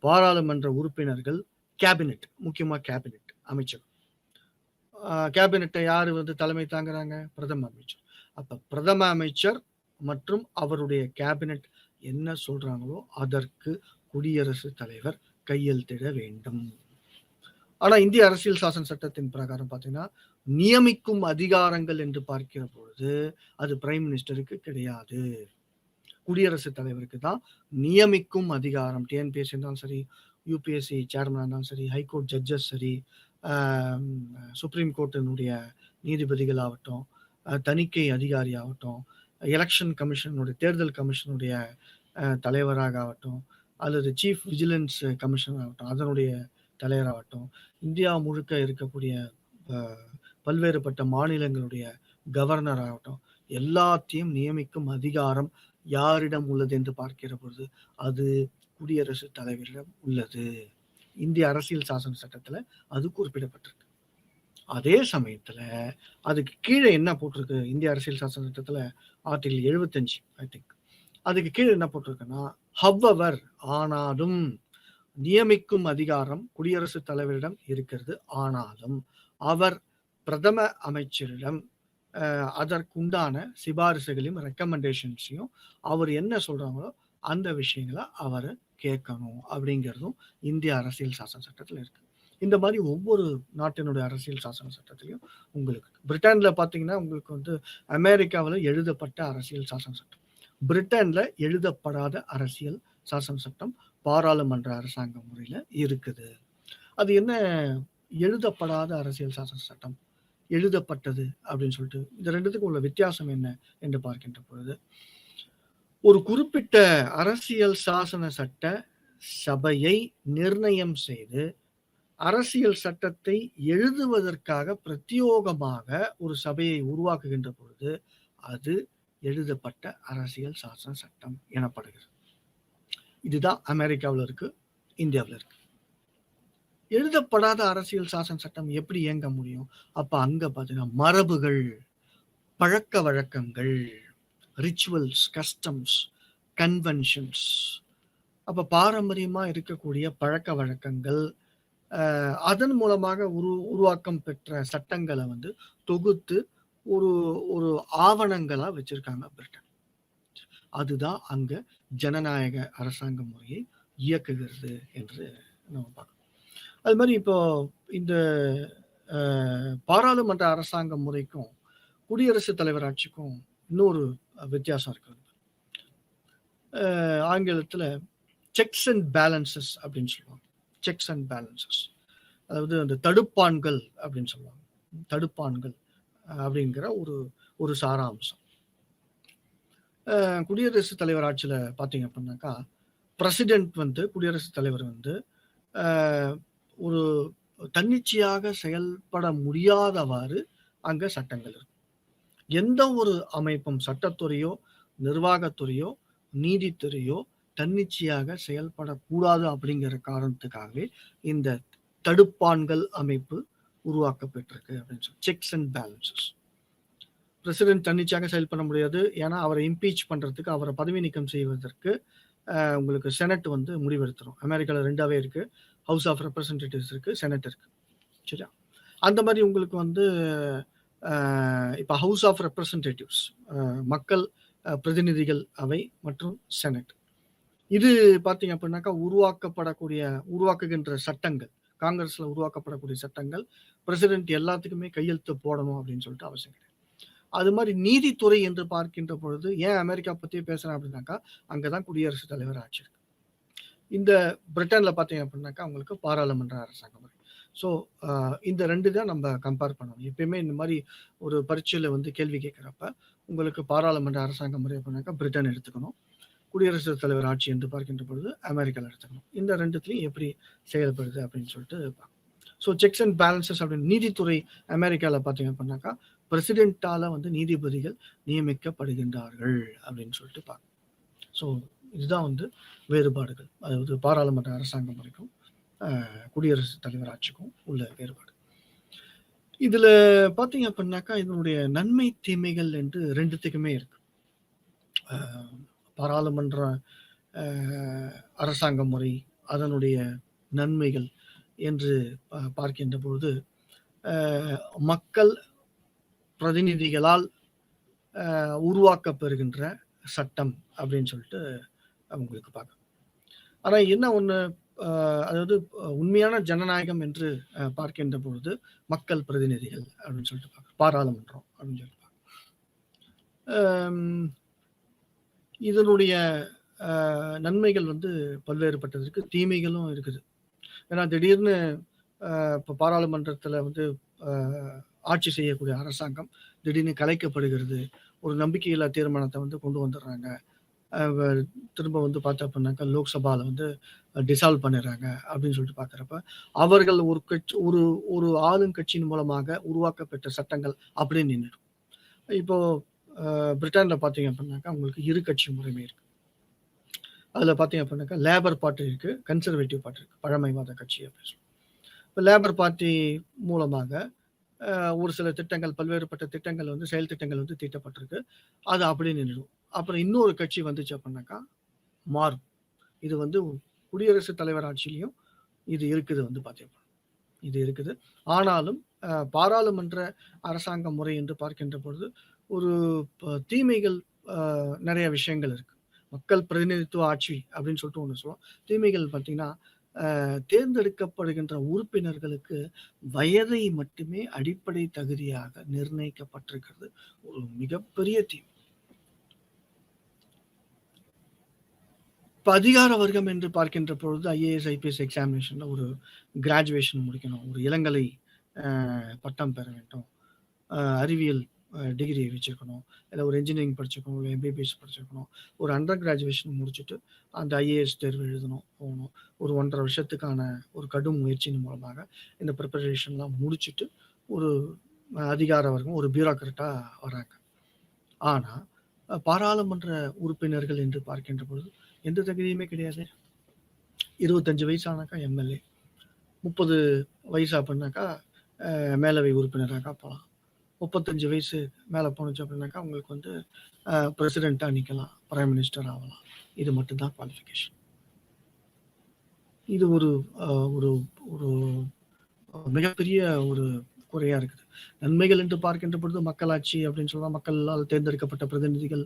A: பாராளுமன்ற உறுப்பினர்கள் கேபினெட், முக்கியமா கேபினெட் அமைச்சர், கேபினெட்டை யாரு வந்து தலைமை தாங்குறாங்க? பிரதம அமைச்சர். அப்ப பிரதம அமைச்சர் மற்றும் அவருடைய கேபினெட் என்ன சொல்றாங்களோ அதற்கு குடியரசுத் தலைவர் கையெழுத்திட வேண்டும். ஆனா இந்திய அரசியல் சாசன சட்டத்தின் பிரகாரம் பாத்தீங்கன்னா நியமிக்கும் அதிகாரங்கள் என்று பார்க்கிற பொழுது அது பிரைம் மினிஸ்டருக்கு கிடையாது. குடியரசுத் தலைவருக்கு தான் நியமிக்கும் அதிகாரம். டிஎன்பிஎஸ்சி இருந்தாலும் சரி, யூபிஎஸ்சி சேர்மனா இருந்தாலும் சரி, ஹைகோர்ட் ஜட்ஜஸ் சரி, சுப்ரீம் கோர்ட்டினுடைய நீதிபதிகள் ஆகட்டும், தணிக்கை அதிகாரி ஆகட்டும், எலெக்ஷன் கமிஷனுடைய தேர்தல் கமிஷனுடைய தலைவராக ஆகட்டும், அல்லது சீஃப் விஜிலன்ஸ் கமிஷன் ஆகட்டும், அதனுடைய தலைவராகட்டும், இந்தியா முழுக்க இருக்கக்கூடிய பல்வேறுபட்ட மாநிலங்களுடைய கவர்னர் ஆகட்டும், எல்லாத்தையும் நியமிக்கும் அதிகாரம் யாரிடம் உள்ளது என்று பார்க்கிற பொழுது அது குடியரசுத் தலைவரிடம் உள்ளது. இந்திய அரசியல் சாசன சட்டத்துல அது குறிப்பிடப்பட்டிருக்கு. அதே சமயத்துல அதுக்கு கீழே என்ன போட்டிருக்கு? இந்திய அரசியல் சாசன சட்டத்துல ஆர்டிகல் 75 ஐ திங்க், அதுக்கு கீழே என்ன போட்டிருக்குன்னா, ஹவ்வவர் ஆனாலும் நியமிக்கும் அதிகாரம் குடியரசுத் தலைவரிடம் இருக்கிறது. ஆனாலும் அவர் பிரதம அமைச்சரிடம் அதற்குண்டான சிபாரிசுகளையும் ரெக்கமெண்டேஷன்ஸையும் அவர் என்ன சொல்றாங்களோ அந்த விஷயங்களை அவர் கேட்கணும் அப்படிங்கிறதும் இந்திய அரசியல் சாசன சட்டத்தில் இருக்கு. இந்த மாதிரி ஒவ்வொரு நாட்டினுடைய அரசியல் சாசன சட்டத்திலையும் உங்களுக்கு பிரிட்டன்ல பாத்தீங்கன்னா உங்களுக்கு வந்து அமெரிக்காவில் எழுதப்பட்ட அரசியல் சாசன சட்டம், பிரிட்டன்ல எழுதப்படாத அரசியல் சாசன சட்டம் பாராளுமன்ற அரசாங்க முறையில இருக்குது. அது என்ன எழுதப்படாத அரசியல் சாசன சட்டம், எழுதப்பட்டது அப்படின்னு சொல்லிட்டு இந்த ரெண்டுத்துக்கும் உள்ள வித்தியாசம் என்ன என்று பார்க்கின்ற பொழுது, ஒரு குறிப்பிட்ட அரசியல் சாசன சட்ட சபையை நிர்ணயம் செய்து அரசியல் சட்டத்தை எழுதுவதற்காக பிரத்யோகமாக ஒரு சபையை உருவாக்குகின்ற பொழுது அது எழுதப்பட்ட அரசியல் சாசன சட்டம் எனப்படுகிறது. இதுதான் அமெரிக்காவில் இருக்கு, இந்தியாவில் இருக்கு. எழுதப்படாத அரசியல் சாசன சட்டம் எப்படி இயங்க முடியும்? அப்ப அங்க பாத்தீங்கன்னா மரபுகள், பழக்க வழக்கங்கள், ரிச்சுவல்ஸ், கஸ்டம்ஸ், கன்வென்ஷன்ஸ், அப்ப பாரம்பரியமா இருக்கக்கூடிய பழக்க வழக்கங்கள், அதன் மூலமாக உருவாக்கம் பெற்ற சட்டங்களை வந்து தொகுத்து ஒரு ஒரு ஆவணங்களா வச்சிருக்காங்க பிரிட்டன். அதுதான் அங்க ஜனநாயக அரசாங்க முறையை இயக்குகிறது என்று நம்ம பார்க்கணும். அது மாதிரி இப்போ இந்த பாராளுமன்ற அரசாங்க முறைக்கும் குடியரசுத் தலைவர் ஆட்சிக்கும் இன்னொரு வித்தியாசம் இருக்கு. ஆங்கிலத்துல செக்ஸ் அண்ட் பேலன்சஸ் அப்படின்னு சொல்லுவாங்க. செக்ஸ் அண்ட் பேலன்சஸ், அதாவது அந்த தடுப்பான்கள் அப்படின்னு சொல்லுவாங்க. தடுப்பான்கள் அப்படிங்கிற ஒரு ஒரு சாராம்சம். குடியரசுத் தலைவர் ஆட்சியில பார்த்தீங்க அப்படின்னாக்கா, பிரசிடென்ட் வந்து குடியரசுத் தலைவர் வந்து ஒரு தன்னிச்சையாக செயல்பட முடியாதவாறு அங்க சட்டங்கள் இருக்கும். எந்த ஒரு அமைப்பும், சட்டத்துறையோ, நிர்வாகத்துறையோ, நீதித்துறையோ தன்னிச்சையாக செயல்படக்கூடாது அப்படிங்கிற காரணத்துக்காகவே இந்த தடுப்பான்கள் அமைப்பு உருவாக்கப்பட்டிருக்கு அப்படின்னு சொல்லி. Sex and balances. பிரசிடென்ட் தன்னிச்சையாக செயல்பட முடியாது. ஏன்னா அவரை இம்பீச் பண்றதுக்கு, அவரை பதவி நீக்கம் செய்வதற்கு உங்களுக்கு செனட் வந்து முடிவெடுத்துரும். அமெரிக்கால 2ஆவே இருக்கு. ஹவுஸ் ஆஃப் ரெப்ரசன்டேட்டிவ்ஸ் இருக்கு, செனட் இருக்கு. சரியா? அந்த மாதிரி உங்களுக்கு வந்து இப்போ ஹவுஸ் ஆஃப் ரெப்ரசன்டேட்டிவ்ஸ், மக்கள் பிரதிநிதிகள் அவை மற்றும் செனட், இது பார்த்தீங்க அப்படின்னாக்கா உருவாக்குகின்ற சட்டங்கள், காங்கிரஸ்ல உருவாக்கப்படக்கூடிய சட்டங்கள் பிரசிடென்ட் எல்லாத்துக்குமே கையெழுத்து போடணும் அப்படின்னு சொல்லிட்டு அவசியம் கிடையாது. அது மாதிரி நீதித்துறை என்று பார்க்கின்ற பொழுது, ஏன் அமெரிக்கா பத்தியே பேசுறேன் அப்படின்னாக்கா, அங்கதான் குடியரசுத் தலைவர் ஆட்சி இருக்கு. இந்த பிரிட்டன்ல பார்த்தீங்க அப்படின்னாக்கா உங்களுக்கு பாராளுமன்ற அரசாங்க முறை. ஸோ இந்த 2 தான் நம்ம கம்பேர் பண்ணணும். எப்பயுமே இந்த மாதிரி ஒரு பரீட்சையில வந்து கேள்வி கேட்குறப்ப உங்களுக்கு பாராளுமன்ற அரசாங்க முறை அப்படின்னாக்கா பிரிட்டன் எடுத்துக்கணும். குடியரசுத் தலைவர் ஆட்சி என்று பார்க்கின்ற பொழுது அமெரிக்காவில் எடுத்துக்கணும். இந்த 2த்துலையும் எப்படி செயல்படுது அப்படின்னு சொல்லிட்டு பார்க்கணும். ஸோ செக்ஸ் அண்ட் பேலன்சஸ் அப்படின்னு நீதித்துறை அமெரிக்காவில் பார்த்தீங்க அப்படின்னாக்கா பிரசிடென்ட்டால வந்து நீதிபதிகள் நியமிக்கப்படுகின்றார்கள் அப்படின்னு சொல்லிட்டு பார்க்கணும். ஸோ இதுதான் வந்து வேறுபாடுகள், அதாவது பாராளுமன்ற அரசாங்க முறைக்கும் குடியரசுத் தலைவர் ஆட்சிக்கும் உள்ள வேறுபாடு. இதுல பாத்தீங்க அப்படின்னாக்கா இதனுடைய நன்மை தீமைகள் என்று 2த்துக்குமே இருக்கு. பாராளுமன்ற அரசாங்க முறை, அதனுடைய நன்மைகள் என்று பார்க்கின்ற பொழுது, மக்கள் பிரதிநிதிகளால் உருவாக்கப்பெறுகின்ற சட்டம் அப்படின்னு சொல்லிட்டு உங்களுக்கு பார்க்க. ஆனா என்ன ஒண்ணு, அதாவது உண்மையான ஜனநாயகம் என்று பார்க்கின்ற பொழுது மக்கள் பிரதிநிதிகள் அப்படின்னு சொல்லிட்டு பார்க்க, பாராளுமன்றம் அப்படின்னு சொல்லிட்டு பார்க்க. இதனுடைய நன்மைகள் வந்து பல்வேறுபட்டது இருக்கு, தீமைகளும் இருக்குது. ஏன்னா திடீர்னு இப்போ பாராளுமன்றத்தில் வந்து ஆட்சி செய்யக்கூடிய அரசாங்கம் திடீர்னு கலைக்கப்படுகிறது, ஒரு நம்பிக்கையில்லா தீர்மானத்தை வந்து கொண்டு வந்துடுறாங்க, திரும்ப வந்து பார்த்தா அப்படின்னாக்கா லோக்சபாவில் வந்து டிசால்வ் பண்ணிடுறாங்க அப்படின்னு சொல்லிட்டு பார்க்குறப்ப அவர்கள் ஒரு கட்சி ஒரு ஆளுங்கட்சியின் மூலமாக உருவாக்கப்பட்ட சட்டங்கள் அப்படியே நின்றுடும். இப்போ பிரிட்டனில் பார்த்தீங்க அப்படின்னாக்கா உங்களுக்கு 2 கட்சி முறைமை இருக்கு. அதில் பார்த்தீங்க அப்படின்னாக்கா லேபர் பார்ட்டி இருக்கு, கன்சர்வேட்டிவ் பார்ட்டி இருக்கு, பழமைவாத கட்சி அப்படின்னு சொல்லி. இப்போ லேபர் பார்ட்டி மூலமாக ஒரு சில திட்டங்கள், பல்வேறுபட்ட திட்டங்கள் வந்து செயல் திட்டங்கள் வந்து தீட்டப்பட்டிருக்கு, அது அப்படியே நின்றுடும். அப்புறம் இன்னொரு கட்சி வந்துச்சு அப்படின்னாக்கா மாறும். இது வந்து குடியரசுத் தலைவர் ஆட்சியிலையும் இது இருக்குது வந்து பார்த்தீங்கன்னா இது இருக்குது. ஆனாலும் பாராளுமன்ற அரசாங்க முறை என்று பார்க்கின்ற பொழுது ஒரு தீமைகள் நிறைய விஷயங்கள் இருக்கு. மக்கள் பிரதிநிதித்துவ ஆட்சி அப்படின்னு சொல்லிட்டு ஒன்று சொல்லுவோம். தீமைகள் பார்த்தீங்கன்னா தேர்ந்தெடுக்கப்படுகின்ற உறுப்பினர்களுக்கு வயதை மட்டுமே அடிப்படை தகுதியாக நிர்ணயிக்கப்பட்டிருக்கிறது ஒரு மிகப்பெரிய தீமை. இப்போ அதிகார வர்க்கம் என்று பார்க்கின்ற பொழுது ஐஏஎஸ் ஐபிஎஸ் எக்ஸாமினேஷன்ல ஒரு கிராஜுவேஷன் முடிக்கணும், ஒரு இளங்கலை பட்டம் பெற வேண்டும், அறிவியல் டிகிரி வச்சிருக்கணும், இல்லை ஒரு இன்ஜினியரிங் படிச்சிருக்கணும், இல்லை எம்பிபிஎஸ் படிச்சிருக்கணும், ஒரு அண்டர் கிராஜுவேஷன் முடிச்சுட்டு அந்த ஐஏஎஸ் தேர்வு எழுதணும், போகணும், ஒரு 1.5 வருஷத்துக்கான ஒரு கடும் முயற்சியின் மூலமாக இந்த ப்ரிப்பரேஷன்லாம் முடிச்சுட்டு ஒரு அதிகார வர்க்கம், ஒரு பியூரோக்ராட்டாக வராங்க. ஆனால் பாராளுமன்ற உறுப்பினர்கள் என்று பார்க்கின்ற பொழுது எந்த தகுதியுமே கிடையாது. 25 வயசானாக்கா எம்எல்ஏ, 30 வயசு அப்படின்னாக்கா மேலவை உறுப்பினராக போகலாம், 35 வயசு மேலே போணுச்சு அப்படின்னாக்கா உங்களுக்கு வந்து பிரசிடெண்ட்டாக நிற்கலாம், பிரைம் மினிஸ்டர் ஆகலாம். இது மட்டும்தான் குவாலிஃபிகேஷன். இது ஒரு ஒரு ஒரு மிகப்பெரிய ஒரு குறையா இருக்குது. நன்மைகள் என்று பார்க்கின்ற பொழுது மக்களாட்சி அப்படின்னு சொல்லலாம், மக்களால் தேர்ந்தெடுக்கப்பட்ட பிரதிநிதிகள்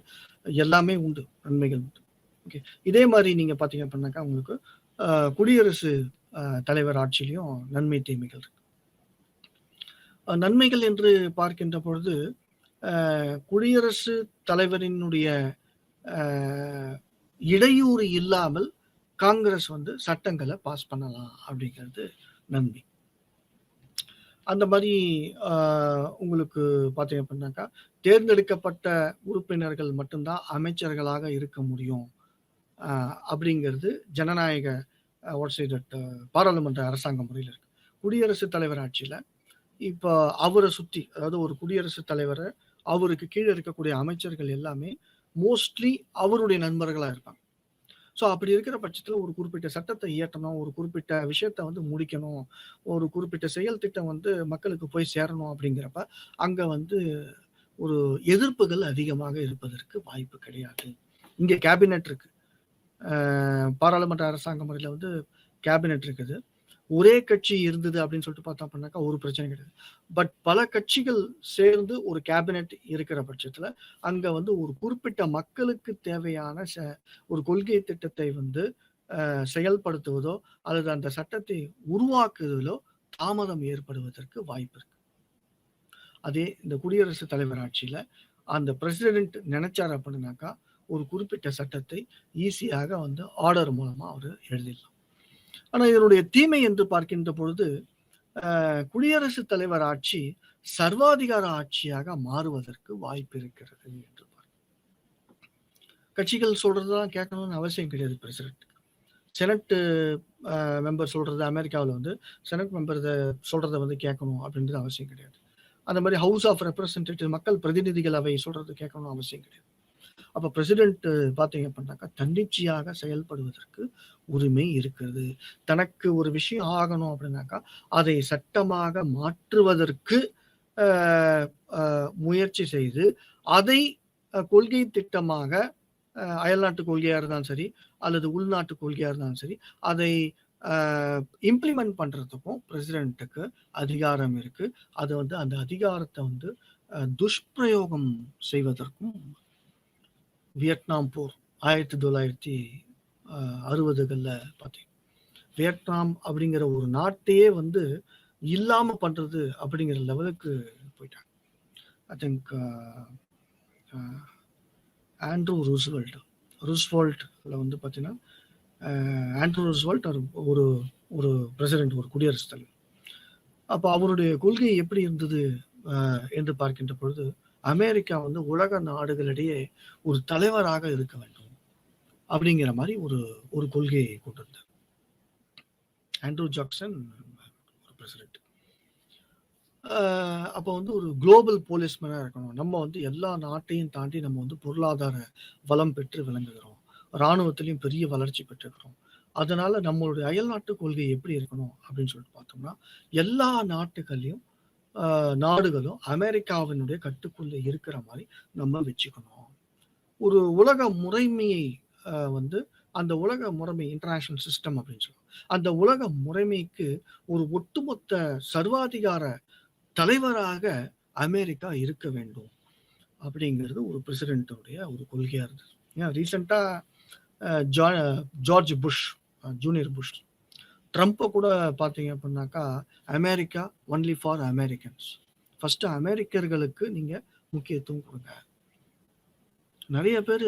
A: எல்லாமே உண்டு, நன்மைகள் உண்டு. ஓகே, இதே மாதிரி நீங்க பார்த்தீங்க அப்படின்னாக்கா உங்களுக்கு குடியரசு தலைவர் ஆட்சியிலையும் நன்மை தீமைகள் இருக்கு. நன்மைகள் என்று பார்க்கின்ற பொழுது குடியரசு தலைவரினுடைய இடையூறு இல்லாமல் காங்கிரஸ் வந்து சட்டங்களை பாஸ் பண்ணலாம் அப்படிங்கிறது நம்பி. அந்த மாதிரி உங்களுக்கு பார்த்தீங்க அப்படின்னாக்கா தேர்ந்தெடுக்கப்பட்ட உறுப்பினர்கள் மட்டும்தான் அமைச்சர்களாக இருக்க முடியும் அப்படிங்கிறது ஜனநாயக பாராளுமன்ற அரசாங்க முறையில் இருக்கு. குடியரசுத் தலைவர் ஆட்சியில் இப்போ அவரை சுற்றி, அதாவது ஒரு குடியரசுத் தலைவரை அவருக்கு கீழே இருக்கக்கூடிய அமைச்சர்கள் எல்லாமே மோஸ்ட்லி அவருடைய நண்பர்களாக இருப்பாங்க. ஸோ அப்படி இருக்கிற பட்சத்தில் ஒரு குறிப்பிட்ட சட்டத்தை இயற்றணும், ஒரு குறிப்பிட்ட விஷயத்த வந்து முடிக்கணும், ஒரு குறிப்பிட்ட செயல் திட்டம் வந்து மக்களுக்கு போய் சேரணும் அப்படிங்கிறப்ப அங்கே வந்து ஒரு எதிர்ப்புகள் அதிகமாக இருப்பதற்கு வாய்ப்பு கிடையாது. இங்கே கேபினெட் இருக்கு, பாராளுமன்ற அரசாங்க முறையில் வந்து கேபினெட் இருக்குது. ஒரே கட்சி இருந்தது அப்படின்னு சொல்லிட்டு பார்த்தா பண்ணாக்கா ஒரு பிரச்சனை கிடையாது. பட் பல கட்சிகள் சேர்ந்து ஒரு கேபினெட் இருக்கிற பட்சத்துல அங்க வந்து ஒரு குறிப்பிட்ட மக்களுக்கு தேவையான ஒரு கொள்கை திட்டத்தை வந்து செயல்படுத்துவதோ அல்லது அந்த சட்டத்தை உருவாக்குவதிலோ தாமதம் ஏற்படுவதற்கு வாய்ப்பு இருக்கு. அதே இந்த குடியரசுத் தலைவர் ஆட்சியில அந்த பிரசிடென்ட் நினைச்சார் அப்படின்னாக்கா ஒரு குறிப்பிட்ட சட்டத்தை ஈஸியாக வந்து ஆர்டர் மூலமா அவர் எழுதிடலாம். ஆனா இதனுடைய தீமை என்று பார்க்கின்ற பொழுது குடியரசுத் தலைவர் ஆட்சி சர்வாதிகார ஆட்சியாக மாறுவதற்கு வாய்ப்பு இருக்கிறது என்று கட்சிகள் சொல்றதுதான் கேட்கணும்னு அவசியம் கிடையாது. பிரசிடென்ட் செனட் மெம்பர் சொல்றது, அமெரிக்காவில் வந்து செனட் மெம்பர் சொல்றதை வந்து கேட்கணும் அப்படின்றது அவசியம் கிடையாது. அந்த மாதிரி ஹவுஸ் ஆஃப் ரெப்ரசன்டேட்டிவ் மக்கள் பிரதிநிதிகள் அவை சொல்றது கேட்கணும்னு அவசியம் கிடையாது. அப்ப பிரசிடென்ட் பாத்தீங்க அப்படின்னாக்கா தன்னிச்சையாக செயல்படுவதற்கு உரிமை இருக்கிறது. தனக்கு ஒரு விஷயம் ஆகணும் அப்படின்னாக்கா அதை சட்டமாக மாற்றுவதற்கு முயற்சி செய்து அதை கொள்கை திட்டமாக அயல்நாட்டு கொள்கையா இருந்தாலும் சரி அல்லது உள்நாட்டு கொள்கையா இருந்தாலும் சரி அதை இம்ப்ளிமெண்ட் பண்றதுக்கும் பிரசிடென்ட்டுக்கு அதிகாரம் இருக்கு. அது வந்து அந்த அதிகாரத்தை வந்து துஷ்பிரயோகம் செய்வதற்கும் வியட்நாம் போர் 1960களில் பார்த்தீங்க, வியட்நாம் அப்படிங்கிற ஒரு நாட்டையே வந்து இல்லாம பண்றது அப்படிங்கிற லெவலுக்கு போயிட்டாங்க. ஐ திங்க் ஆண்ட்ரூ ரூஸ்வெல்ட்ல வந்து பார்த்தீங்கன்னா ஆண்ட்ரூ ரூஸ்வெல்ட் ஒரு ஒரு பிரசிடென்ட், ஒரு குடியரசுத் தலைவர். அப்போ அவருடைய கொள்கை எப்படி இருந்தது என்று பார்க்கின்ற பொழுது அமெரிக்கா வந்து உலக நாடுகளிடையே ஒரு தலைவராக இருக்க வேண்டும் அப்படிங்கிற மாதிரி ஒரு கொள்கையை கொண்டிருந்தார் ஆண்ட்ரூ ஜாக்சன் ஒரு பிரசிடென்ட். அப்போ வந்து ஒரு குளோபல் போலீஸ்மேனா இருக்கணும். நம்ம வந்து எல்லா நாட்டையும் தாண்டி நம்ம வந்து பொருளாதார வளம் பெற்று விளங்குகிறோம், இராணுவத்திலையும் பெரிய வளர்ச்சி பெற்றிருக்கிறோம். அதனால நம்மளுடைய அயல்நாட்டு கொள்கை எப்படி இருக்கணும் அப்படின்னு சொல்லிட்டு பார்த்தோம்னா எல்லா நாடுகளும் அமெரிக்காவினுடைய கட்டுக்குள்ள இருக்கிற மாதிரி நம்ம வச்சுக்கணும். ஒரு உலக முறைமையை வந்து அந்த உலக முறைமை இன்டர்நேஷனல் சிஸ்டம் அப்படின்னு சொல்லுவோம். அந்த உலக முறைமைக்கு ஒரு ஒட்டுமொத்த சர்வாதிகார தலைவராக அமெரிக்கா இருக்க வேண்டும் அப்படிங்கிறது ஒரு பிரசிடென்ட்டுடைய ஒரு கொள்கையா இருந்தது. ஏன் ரீசெண்டா ஜார்ஜ் புஷ் ஜூனியர் புஷ் ட்ரம்ப்பை கூட பார்த்தீங்க அப்படின்னாக்கா America only for Americans, first அமெரிக்கர்களுக்கு நீங்க முக்கியத்துவம் கொடுங்க. நிறைய பேர்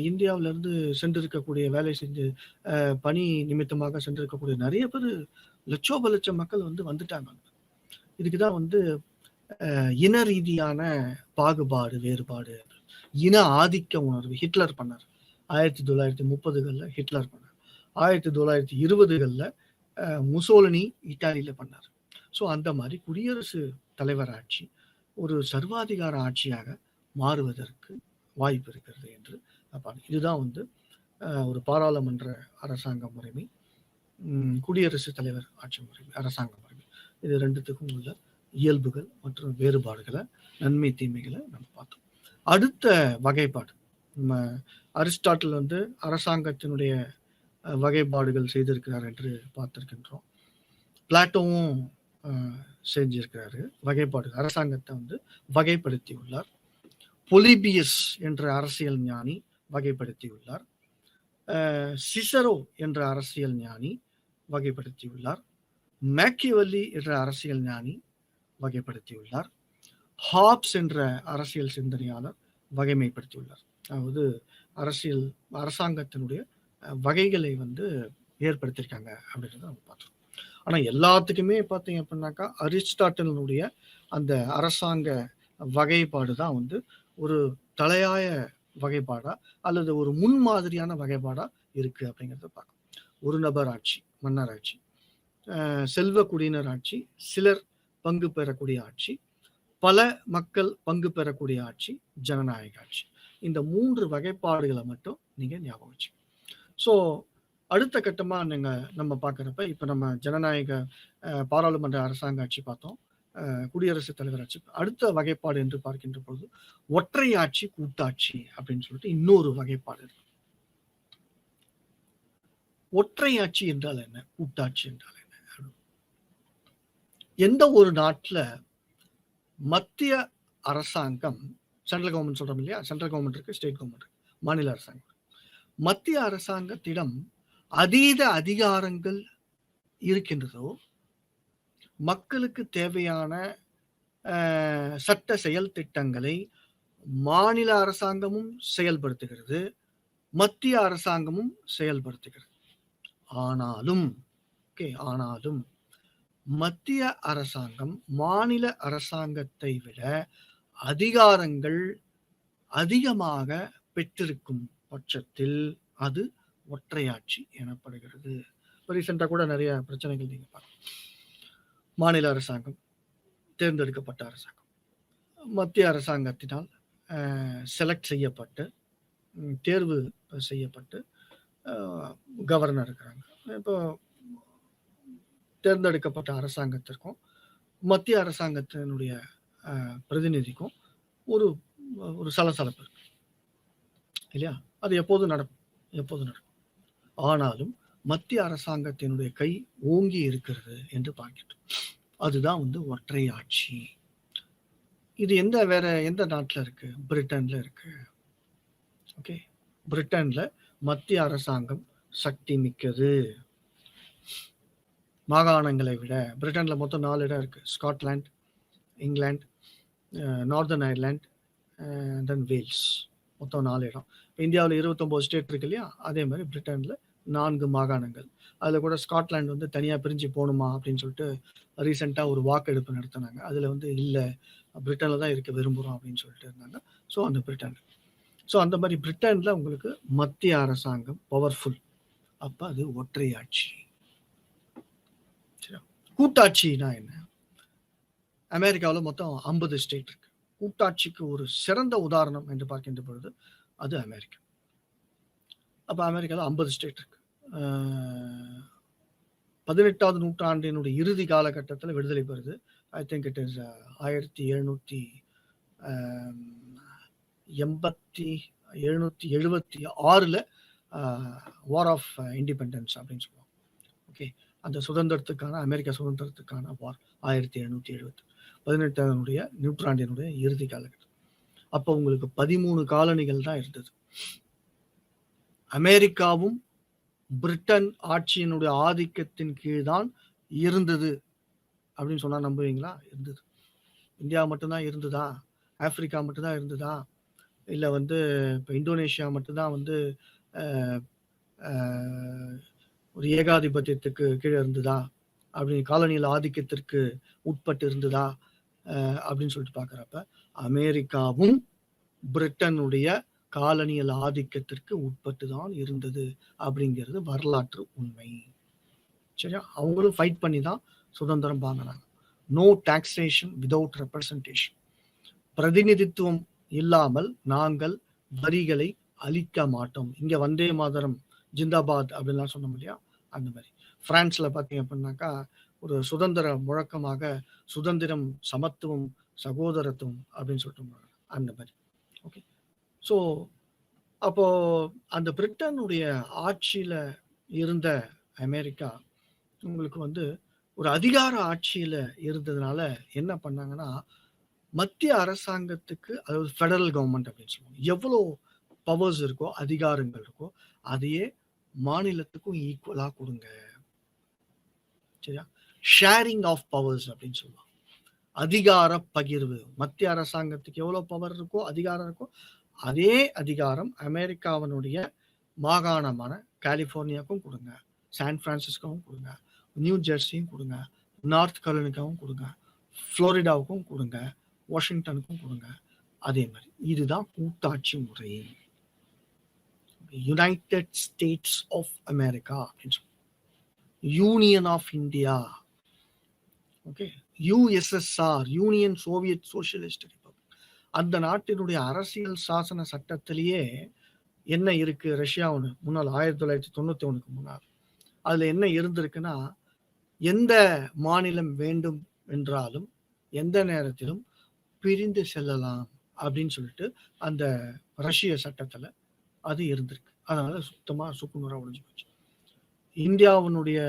A: இந்தியாவிலிருந்து சென்றிருக்கக்கூடிய வேலை செஞ்சு பணி நிமித்தமாக சென்றிருக்கக்கூடிய நிறைய பேர் லட்சோப லட்சம் மக்கள் வந்து வந்துட்டாங்க. இதுக்குதான் வந்து இன ரீதியான பாகுபாடு, வேறுபாடு, இன ஆதிக்க உணர்வு ஹிட்லர் பண்ணார். 1930களில் ஹிட்லர் பண்ணார். 1920களில் முசோலினி இத்தாலியில பண்ணார். ஸோ அந்த மாதிரி குடியரசு தலைவர் ஆட்சி ஒரு சர்வாதிகார ஆட்சியாக மாறுவதற்கு வாய்ப்பு இருக்கிறது என்று இதுதான் வந்து ஒரு பாராளுமன்ற அரசாங்க முறைமை, குடியரசுத் தலைவர் ஆட்சி முறைமை, அரசாங்க முறைமை, இது ரெண்டுத்துக்கும் உள்ள இயல்புகள் மற்றும் வேறுபாடுகளை, நன்மை தீமைகளை நம்ம பார்த்தோம். அடுத்த வகைப்பாடு நம்ம அரிஸ்டாட்டில் வந்து அரசாங்கத்தினுடைய வகைப்பாடுகள் செய்திருக்கிறார் என்று பார்த்திருக்கின்றோம். பிளாட்டோவும் செஞ்சிருக்கிறாரு வகைப்பாடு, அரசாங்கத்தை வந்து வகைப்படுத்தி உள்ளார். பொலிபியஸ் என்ற அரசியல் ஞானி வகைப்படுத்தியுள்ளார். சிசரோ என்ற அரசியல் ஞானி வகைப்படுத்தியுள்ளார். மேக்கியவல்லி என்ற அரசியல் ஞானி வகைப்படுத்தியுள்ளார். ஹாப்ஸ் என்ற அரசியல் சிந்தனையாளர் வகைமைப்படுத்தியுள்ளார். அதாவது அரசியல் அரசாங்கத்தினுடைய வகைகளை வந்து ஏற்படுத்தியிருக்காங்க அப்படின்றத நம்ம பார்த்தோம். ஆனா எல்லாத்துக்குமே பார்த்தீங்க அப்படின்னாக்கா அரிஸ்டாட்டிலுடைய அந்த அரசாங்க வகைப்பாடு தான் வந்து ஒரு தலையாய வகைப்பாடா அல்லது ஒரு முன்மாதிரியான வகைப்பாடா இருக்கு அப்படிங்கிறத பார்க்கணும். ஒரு நபர் ஆட்சி, மன்னர் ஆட்சி, செல்வ குடியினர் ஆட்சி, சிலர் பங்கு பெறக்கூடிய ஆட்சி, பல மக்கள் பங்கு பெறக்கூடிய ஆட்சி, ஜனநாயக ஆட்சி. இந்த 3 வகைப்பாடுகளை மட்டும் நீங்க ஞாபகம் வச்சு. ஸோ அடுத்த கட்டமா நம்ம பார்க்குறப்ப இப்போ நம்ம ஜனநாயக பாராளுமன்ற அரசாங்க ஆட்சி பார்த்தோம், குடியரசுத் தலைவர் ஆட்சி. அடுத்த வகைப்பாடு என்று பார்க்கின்ற பொழுது ஒற்றை ஆட்சி கூட்டாட்சி அப்படின்னு சொல்லிட்டு இன்னொரு வகைப்பாடு இருக்கு. ஒற்றை ஆட்சி என்றால் என்ன, கூட்டாட்சி என்றால் என்ன? எந்த ஒரு நாட்டுல மத்திய அரசாங்கம், சென்ட்ரல் கவர்மெண்ட் சொல்றோம் இல்லையா, சென்ட்ரல் கவர்மெண்ட் இருக்கு, ஸ்டேட் கவர்மெண்ட் இருக்கு, மாநில அரசாங்கம். மத்திய அரசாங்கத்திடம் அதீத அதிகாரங்கள் இருக்கின்றதோ, மக்களுக்கு தேவையான சட்ட செயல் திட்டங்களை மாநில அரசாங்கமும் செயல்படுத்துகிறது, மத்திய அரசாங்கமும் செயல்படுத்துகிறது. ஆனாலும் மத்திய அரசாங்கம் மாநில அரசாங்கத்தை விட அதிகாரங்கள் அதிகமாக பெற்றிருக்கும் பட்சத்தில் அது ஒற்றையாட்சி எனப்படுகிறது. ரீசெண்டா கூட நிறைய பிரச்சனைகள் நீங்க பார்க்கலாம். மாநில அரசாங்கம், தேர்ந்தெடுக்கப்பட்ட அரசாங்கம், மத்திய அரசாங்கத்தினால் செலக்ட் செய்யப்பட்டு தேர்வு செய்யப்பட்டு கவர்னர் இருக்கிறாங்க. இப்போ தேர்ந்தெடுக்கப்பட்ட அரசாங்கத்திற்கும் மத்திய அரசாங்கத்தினுடைய பிரதிநிதிக்கும் ஒரு ஒரு சலசலப்பு இருக்கு இல்லையா? அது எப்போதும் நடக்கும். ஆனாலும் மத்திய அரசாங்கத்தினுடைய கை ஓங்கி இருக்கிறது என்று பார்க்கிறோம். அதுதான் வந்து ஒற்றை ஆட்சி. இது வேற எந்த நாட்டில் இருக்கு? பிரிட்டன்ல இருக்கு. ஓகே, பிரிட்டன்ல மத்திய அரசாங்கம் சக்தி மிக்கது. மாகாணங்களை விட பிரிட்டன்ல மொத்தம் 4 இடம் இருக்கு. ஸ்காட்லாந்து, இங்கிலாந்து, நார்தர்ன் அயர்லாந்து, தென் வேல்ஸ். மொத்தம் 4 இடம். இந்தியாவில் 29 ஸ்டேட் இருக்கு இல்லையா, அதே மாதிரி பிரிட்டன்ல 4 மாகாணங்கள். அதில் கூட ஸ்காட்லாந்து வந்து தனியாக பிரிஞ்சு போகணுமா அப்படின்னு சொல்லிட்டு ரீசெண்டாக ஒரு வாக்கெடுப்பு நடத்தினாங்க. அதில் வந்து இல்லை, பிரிட்டனில் தான் இருக்க விரும்புகிறோம் அப்படின்னு சொல்லிட்டு இருந்தாங்க. ஸோ அந்த மாதிரி பிரிட்டனில் உங்களுக்கு மத்திய அரசாங்கம் பவர்ஃபுல். அப்போ அது ஒற்றை ஆட்சி. கூட்டாட்சினா என்ன? அமெரிக்காவில் மொத்தம் 50 ஸ்டேட் இருக்கு. கூட்டாட்சிக்கு ஒரு சிறந்த உதாரணம் என்று பார்க்கின்ற பொழுது அது அமெரிக்கா. அப்போ அமெரிக்காவில் 50 ஸ்டேட் இருக்கு. 18வது நூற்றாண்டினுடைய இறுதி காலகட்டத்தில் விடுதலை பெறுது. I think it is 1776 war of independence அப்படின்னு சொல்லுவாங்க. ஓகே, அந்த சுதந்திரத்துக்கான, அமெரிக்கா சுதந்திரத்துக்கான வார் 1770, 18வது நூற்றாண்டினுடைய இறுதி காலகட்டம். அப்போ உங்களுக்கு 13 காலனிகள் தான் இருந்தது. அமெரிக்காவும் பிரிட்டன் ஆட்சியினுடைய ஆதிக்கத்தின் கீழ் தான் இருந்தது அப்படின்னு சொன்னா நம்புவீங்களா? இருந்தது. இந்தியா மட்டும்தான் இருந்ததா? ஆப்பிரிக்கா மட்டும்தான் இருந்ததா? இல்லை வந்து இப்போ இந்தோனேஷியா மட்டும்தான் வந்து ஒரு ஏகாதிபத்தியத்துக்கு கீழே இருந்ததா? அப்படின்னு காலனியல் ஆதிக்கத்திற்கு உட்பட்டு இருந்ததா அப்படின்னு சொல்லிட்டு பார்க்குறப்ப அமெரிக்காவும் பிரிட்டனுடைய காலனியல் ஆதிக்கத்திற்கு உட்பட்டு தான் இருந்தது அப்படிங்கிறது வரலாற்று உண்மை. சரியா? அவங்களும் ஃபைட் பண்ணி தான் சுதந்திரம் வாங்கினாங்க. No taxation without representation. பிரதிநிதித்துவம் இல்லாமல் நாங்கள் வரிகளை அளிக்க மாட்டோம். இங்க வந்தே மாதரம் ஜிந்தாபாத் அப்படின்லாம் சொன்னோம் இல்லையா, அந்த மாதிரி. பிரான்ஸ்ல பார்த்தீங்க அப்படின்னாக்கா ஒரு சுதந்திர முழக்கமாக சுதந்திரம், சமத்துவம், சகோதரத்துவம் அப்படின்னு சொல்லிட்டு அந்த மாதிரி. ஓகே, ஸோ அப்போ அந்த பிரிட்டனுடைய ஆட்சியில இருந்த அமெரிக்கா உங்களுக்கு வந்து ஒரு அதிகார ஆட்சியில இருந்ததுனால என்ன பண்ணாங்கன்னா, மத்திய அரசாங்கத்துக்கு, அதாவது ஃபெடரல் கவர்மெண்ட் அப்படின்னு சொல்லுவாங்க, எவ்வளோ பவர்ஸ் இருக்கோ, அதிகாரங்கள் இருக்கோ, அதையே மாநிலத்துக்கும் ஈக்குவலா கொடுங்க. சரியா? ஷேரிங் ஆஃப் பவர்ஸ் அப்படின்னு சொல்லுவாங்க. அதிகார பகிர்வு. மத்திய அரசாங்கத்துக்கு எவ்வளவு பவர் இருக்கோ, அதிகாரம் இருக்கோ, அதே அதிகாரம் அமெரிக்காவினுடைய மாகாணமான கலிபோர்னியாவுக்கும் கொடுங்க, சான் பிரான்சிஸ்கோவும் கொடுங்க, நியூ ஜெர்சியும் கொடுங்க, நார்த் கரோலினாவும் கொடுங்க, புளோரிடாவுக்கும் கொடுங்க, வாஷிங்டனுக்கும் கொடுங்க. அதே மாதிரி இதுதான் கூட்டாட்சி முறை. யுனைடெட் ஸ்டேட்ஸ் ஆஃப் அமெரிக்கா அப்படின்னு சொல்லுவோம், union of India, okay, USSR, union Soviet socialist republic. அந்த நாட்டினுடைய அரசியல் சாசன சட்டத்திலேயே என்ன இருக்கு, ரஷ்யாவுன்னு முன்னால் 1991க்கு முன்னால் அதுல என்ன இருந்திருக்குன்னா, எந்த மாநிலம் வேண்டும் என்றாலும் எந்த நேரத்திலும் பிரிந்து செல்லலாம் அப்படின்னு சொல்லிட்டு அந்த ரஷ்ய சட்டத்துல அது இருந்திருக்கு. அதனால சுத்தமா சுக்குநூறா ஒழிஞ்சு போச்சு. இந்தியாவினுடைய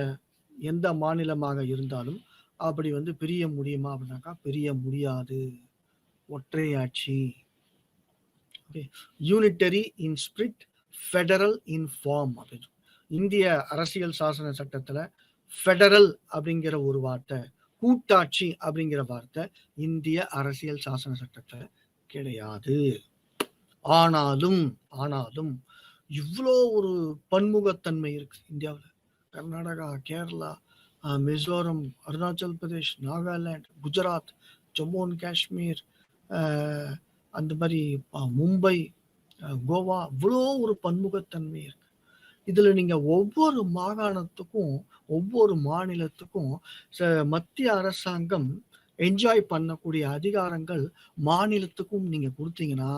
A: எந்த மாநிலமாக இருந்தாலும் அப்படி பிரிய முடியுமா அப்படின்னாக்கா பிரிய முடியாது. ஒற்றையாட்சி, unitary in spirit, federal in form அப்படின்னு. இந்திய அரசியல் சாசன சட்டத்துல ஃபெடரல் அப்படிங்கிற ஒரு வார்த்தை, கூட்டாட்சி அப்படிங்கிற வார்த்தை இந்திய அரசியல் சாசன சட்டத்துல கிடையாது. ஆனாலும் இவ்வளோ ஒரு பன்முகத்தன்மை இருக்கு இந்தியாவில். கர்நாடகா, கேரளா, மிசோரம், அருணாச்சல் பிரதேஷ், நாகாலாந்து, குஜராத், ஜம்மு அண்ட் காஷ்மீர், அந்த மாதிரி மும்பை, கோவா, இவ்வளோ ஒரு பன்முகத்தன்மை இருக்கு. இதுல நீங்க ஒவ்வொரு மாகாணத்துக்கும் ஒவ்வொரு மாநிலத்துக்கும் மத்திய அரசாங்கம் என்ஜாய் பண்ணக்கூடிய அதிகாரங்கள் மாநிலத்துக்கும் நீங்க கொடுத்தீங்கன்னா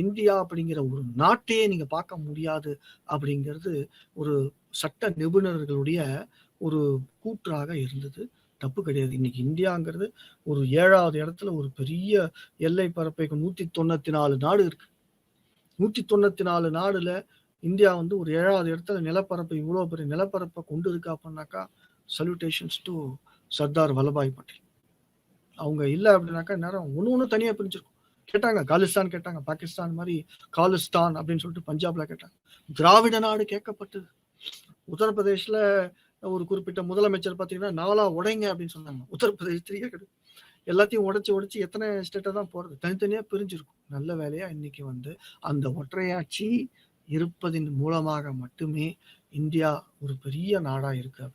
A: இந்தியா அப்படிங்கிற ஒரு நாட்டையே நீங்க பார்க்க முடியாது அப்படிங்கிறது ஒரு சட்ட நிபுணர்களுடைய ஒரு கூற்றாக இருந்தது. தப்பு கிடையாது. இன்னைக்கு இந்தியாங்கிறது ஒரு 7வது இடத்துல ஒரு பெரிய எல்லை பரப்பை 194 நாடு இருக்கு. 194 நாடுல இந்தியா ஒரு 7வது இடத்துல நிலப்பரப்பு, இவ்வளவு பெரிய நிலப்பரப்பை கொண்டு இருக்கு அப்படின்னாக்கா சல்யூட்டேஷன்ஸ் டு சர்தார் வல்லபாய் பட்டேல். அவங்க இல்லை அப்படின்னாக்கா நேரம் ஒன்று தனியா பிரிஞ்சிருக்கும். கேட்டாங்க காலிஸ்தான், கேட்டாங்க பாகிஸ்தான் மாதிரி காலிஸ்தான் அப்படின்னு சொல்லிட்டு பஞ்சாப்ல கேட்டாங்க. திராவிட நாடு கேட்கப்பட்டது. உத்தரப்பிரதேஷ்ல ஒரு குறிப்பிட்ட முதலமைச்சர் பார்த்தீங்கன்னா 4ஆ உடைங்க அப்படின்னு சொன்னாங்க. உத்தரப்பிரதேசத்திலேயே கிடையாது. எல்லாத்தையும் உடைச்சு எத்தனை ஸ்டேட்டை தான் போறது, தனித்தனியா பிரிஞ்சிருக்கும். நல்ல வேலையா இன்னைக்கு அந்த ஒற்றையாட்சி இருப்பதின் மூலமாக மட்டுமே இந்தியா ஒரு பெரிய நாடா இருக்கு.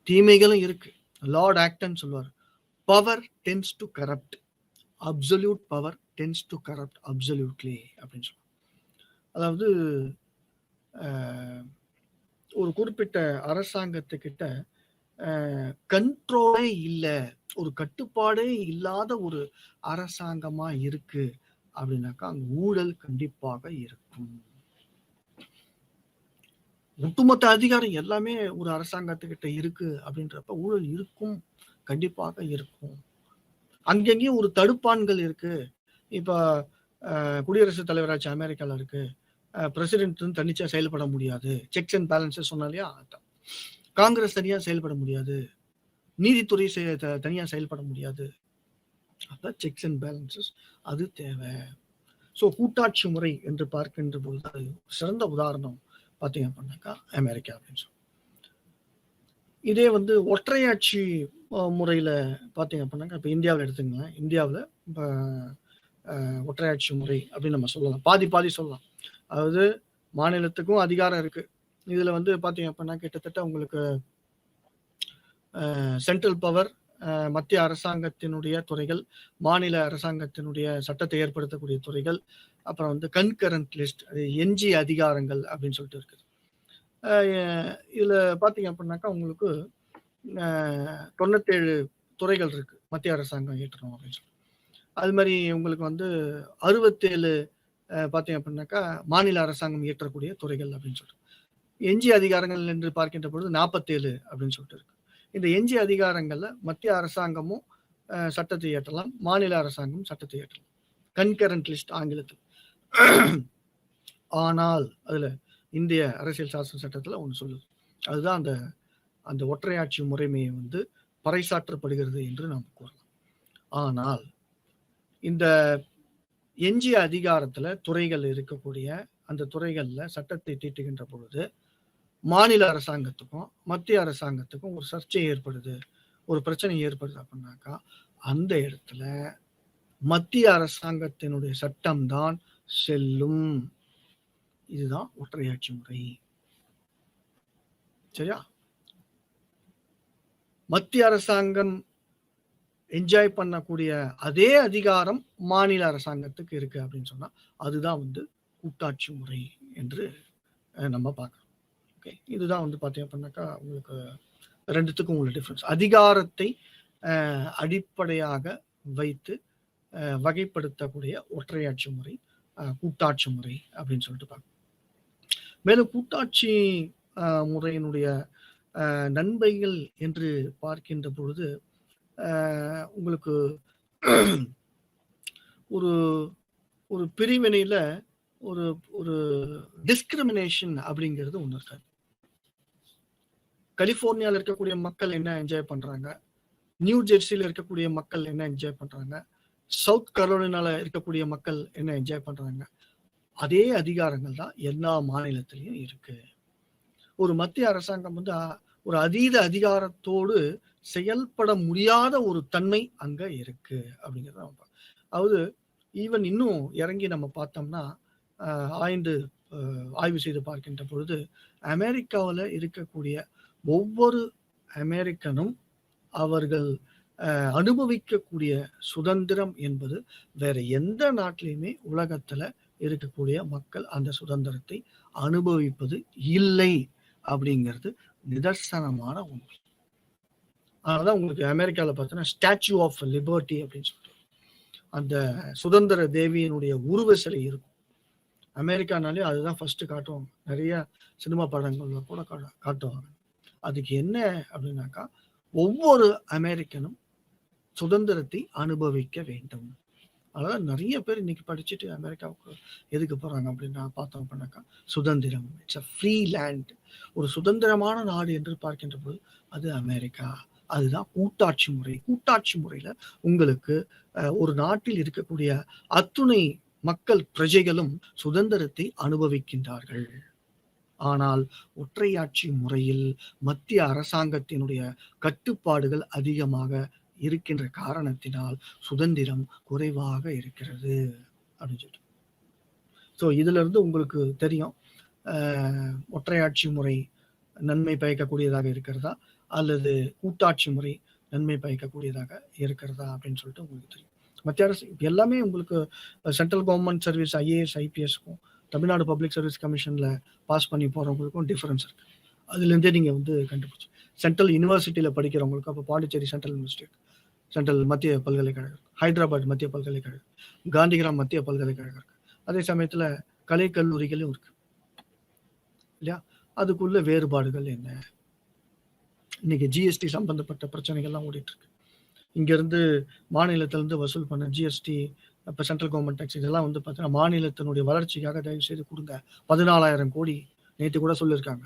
A: தீமைகளும் இருக்கு. லார்ட் ஆக்டன் சொல்லுவார், power tends to corrupt, absolute power tends to corrupt absolutely அப்படின்னு சொல்லுவாங்க. அதாவது ஒரு குறிப்பிட்ட அரசாங்கத்துக்கிட்ட கண்ட்ரோலே இல்லை, ஒரு கட்டுப்பாடே இல்லாத ஒரு அரசாங்கமா இருக்கு அப்படின்னாக்கா அங்க ஊழல் கண்டிப்பாக இருக்கும். ஒட்டுமொத்த அதிகாரம் எல்லாமே ஒரு அரசாங்கத்துக்கிட்ட இருக்கு அப்படின்றப்ப ஊழல் இருக்கும், கண்டிப்பாக இருக்கும். அங்கங்கேயும் ஒரு தடுப்பான்கள் இருக்கு. இப்ப குடியரசுத் தலைவராட்சி அமெரிக்கால இருக்கு, பிரசிடென்ட் தனிச்சா செயல்பட முடியாது, செக்ஸ் அண்ட் பேலன்சஸ் சொன்னா இல்லையா, காங்கிரஸ் தனியா செயல்பட முடியாது, நீதித்துறை தனியா செயல்பட முடியாது. அப்ப செக்ஸ் அண்ட் பேலன்சஸ் அது தேவை. ஸோ கூட்டாட்சி முறை என்று பார்க்கின்ற பொழுது சிறந்த உதாரணம் பார்த்தீங்க அப்படின்னாக்கா அமெரிக்கா அப்படின்னு சொல்லி. இதே ஒற்றையாட்சி முறையில் பார்த்தீங்க அப்படின்னாக்கா இப்போ இந்தியாவில் எடுத்துங்களேன். இந்தியாவில் இப்போ ஒற்றையாட்சி முறை அப்படின்னு நம்ம சொல்லலாம், பாதி சொல்லலாம். அதாவது மாநிலத்துக்கும் அதிகாரம் இருக்கு. இதில் பார்த்தீங்க அப்படின்னா கிட்டத்தட்ட உங்களுக்கு சென்ட்ரல் பவர், மத்திய அரசாங்கத்தினுடைய துறைகள், மாநில அரசாங்கத்தினுடைய சட்டத்தை ஏற்படுத்தக்கூடிய துறைகள், அப்புறம் கன்கரண்ட் லிஸ்ட், எஞ்சிய அதிகாரங்கள் அப்படின்னு சொல்லிட்டு இருக்குது. இதுல பாத்தீங்க அப்படின்னாக்கா உங்களுக்கு 97 துறைகள் இருக்கு மத்திய அரசாங்கம் ஏற்றணும் அப்படின்னு சொல்லி. அது மாதிரி உங்களுக்கு 67 பாத்தீங்க அப்படின்னாக்கா மாநில அரசாங்கம் இயற்றக்கூடிய துறைகள் அப்படின்னு சொல்லிட்டு. எஞ்சிய அதிகாரங்கள் என்று பார்க்கின்ற பொழுது 47 அப்படின்னு சொல்லிட்டு இருக்கு. இந்த எஞ்சிய அதிகாரங்கள்ல மத்திய அரசாங்கமும் சட்டத்தை இயற்றலாம், மாநில அரசாங்கமும் சட்டத்தை இயற்றலாம், கன்கரண்ட் லிஸ்ட் ஆங்கிலத்தில். ஆனால் அதுல இந்திய அரசியல் சாசன சட்டத்துல ஒன்று சொல்லுது, அதுதான் அந்த ஒற்றையாட்சி முறைமையை பறைசாற்றப்படுகிறது என்று நாம் கூறலாம். ஆனால் இந்த எஞ்சிய அதிகாரத்துல துறைகள் இருக்கக்கூடிய அந்த துறைகள்ல சட்டத்தை தீட்டுகின்ற பொழுது மாநில அரசாங்கத்துக்கும் மத்திய அரசாங்கத்துக்கும் ஒரு சர்ச்சை ஏற்படுது, ஒரு பிரச்சனை ஏற்படுது அப்படின்னாக்கா அந்த இடத்துல மத்திய அரசாங்கத்தினுடைய சட்டம் தான் செல்லும். இதுதான் ஒற்றையாட்சி முறை. சரியா? மத்திய அரசாங்கம் என்ஜாய் பண்ணக்கூடிய அதே அதிகாரம் மாநில அரசாங்கத்துக்கு இருக்கு அப்படின்னு சொன்னா அதுதான் வந்து கூட்டாட்சி முறை என்று நம்ம பார்க்கணும். ஓகே, இதுதான் வந்து பார்த்தீங்க அப்படின்னாக்கா உங்களுக்கு ரெண்டுத்துக்கும் உங்களுக்கு டிஃப்ரென்ஸ். அதிகாரத்தை அடிப்படையாக வைத்து வகைப்படுத்தக்கூடிய ஒற்றையாட்சி முறை, கூட்டாட்சி முறை அப்படின்னு சொல்லிட்டு பார்க்கணும். மேலும் கூட்டாட்சி முறையினுடைய நன்மைகள் என்று பார்க்கின்ற பொழுது உங்களுக்கு ஒரு ஒரு பிரிவினையில ஒரு ஒரு டிஸ்கிரிமினேஷன் அப்படிங்கிறது ஒன்று இருக்காது. கலிபோர்னியாவில் இருக்கக்கூடிய மக்கள் என்ன என்ஜாய் பண்றாங்க, நியூ ஜெர்சியில் இருக்கக்கூடிய மக்கள் என்ன என்ஜாய் பண்றாங்க, சவுத் கரோலினால இருக்கக்கூடிய மக்கள் என்ன என்ஜாய் பண்றாங்க, அதே அதிகாரங்கள் தான் எல்லா மாநிலத்திலையும் இருக்கு. ஒரு மத்திய அரசாங்கம் வந்து ஒரு அதீத அதிகாரத்தோடு செயல்பட முடியாத ஒரு தன்மை அங்க இருக்கு அப்படிங்கிறத நம்ம அதாவது ஈவன் இன்னும் இறங்கி நம்ம பார்த்தோம்னா ஆய்வு செய்து பார்க்கின்ற பொழுது அமெரிக்காவில் இருக்கக்கூடிய ஒவ்வொரு அமெரிக்கனும் அவர்கள் அனுபவிக்கக்கூடிய சுதந்திரம் என்பது வேற எந்த நாட்டிலையுமே உலகத்துல இருக்கக்கூடிய மக்கள் அந்த சுதந்திரத்தை அனுபவிப்பது இல்லை அப்படிங்கிறது நிதர்சனமான உண்மை. அதனாலதான் உங்களுக்கு அமெரிக்காவில் பார்த்தோன்னா ஸ்டாச்சு ஆஃப் லிபர்ட்டி அப்படின்னு சொல்லிட்டு அந்த சுதந்திர தேவியினுடைய உருவ சிலை இருக்கும். அமெரிக்கானாலே அதுதான் ஃபர்ஸ்ட் காட்டுவாங்க. நிறைய சினிமா படங்கள்ல கூட காட்டுவாங்க. அதுக்கு என்ன அப்படின்னாக்கா ஒவ்வொரு அமெரிக்கனும் சுதந்திரத்தை அனுபவிக்க வேண்டும். அதனால நிறைய பேர் இன்னைக்கு படிச்சுட்டு அமெரிக்காவுக்கு எதுக்கு போறாங்க அப்படின்னா பார்த்தோம் அப்படின்னாக்கா சுதந்திரம், இட்ஸ் அ ஃப்ரீ லேண்ட், ஒரு சுதந்திரமான நாடு என்று பார்க்கின்ற போது அது அமெரிக்கா. அதுதான் கூட்டாட்சி முறை. கூட்டாட்சி முறையில உங்களுக்கு ஒரு நாட்டில் இருக்கக்கூடிய அத்துணை மக்கள் பிரஜைகளும் சுதந்திரத்தை அனுபவிக்கின்றார்கள். ஆனால் ஒற்றையாட்சி முறையில் மத்திய அரசாங்கத்தினுடைய கட்டுப்பாடுகள் அதிகமாக இருக்கின்ற காரணத்தினால் சுதந்திரம் குறைவாக இருக்கிறது அப்படின்னு சொல்லிட்டு. ஸோ இதுல இருந்து உங்களுக்கு தெரியும் ஒற்றையாட்சி முறை நன்மை பயக்கக்கூடியதாக இருக்கிறதா அல்லது கூட்டாட்சி முறை நன்மை பயக்கக்கூடியதாக இருக்கிறதா அப்படின்னு சொல்லிட்டு உங்களுக்கு தெரியும். மத்திய அரசு எல்லாமே உங்களுக்கு சென்ட்ரல் கவர்மெண்ட் சர்வீஸ் ஐஏஎஸ் ஐபிஎஸ்க்கும் தமிழ்நாடு பப்ளிக் சர்வீஸ் கமிஷன்ல பாஸ் பண்ணி போறவங்களுக்கும் டிஃபரன்ஸ் இருக்கு. அதுலேருந்தே நீங்க வந்து கண்டுபிடிச்சு சென்ட்ரல் யூனிவர்சிட்டியில படிக்கிறவங்களுக்கு அப்போ பாண்டிச்சேரி சென்ட்ரல் யூனிவர்சிட்டி, சென்ட்ரல் மத்திய பல்கலைக்கழகம், ஹைதராபாத் மத்திய பல்கலைக்கழகம், காந்திகிராம் மத்திய பல்கலைக்கழகம் இருக்கு. அதே சமயத்துல கலை கல்லூரிகளும் இருக்கு இல்லையா? அதுக்குள்ள வேறுபாடுகள் என்ன? இன்னைக்கு ஜிஎஸ்டி சம்பந்தப்பட்ட பிரச்சனைகள்லாம் ஓடிட்டு இருக்கு. இங்க இருந்து மாநிலத்திலிருந்து வசூல் பண்ண ஜிஎஸ்டி, இப்போ சென்ட்ரல் கவர்மெண்ட் டேக்ஸ் இதெல்லாம் வந்து பார்த்தீங்கன்னா மாநிலத்தினுடைய வளர்ச்சிக்காக தயவு செய்து கொடுங்க. 14,000 கோடி நேற்று கூட சொல்லியிருக்காங்க.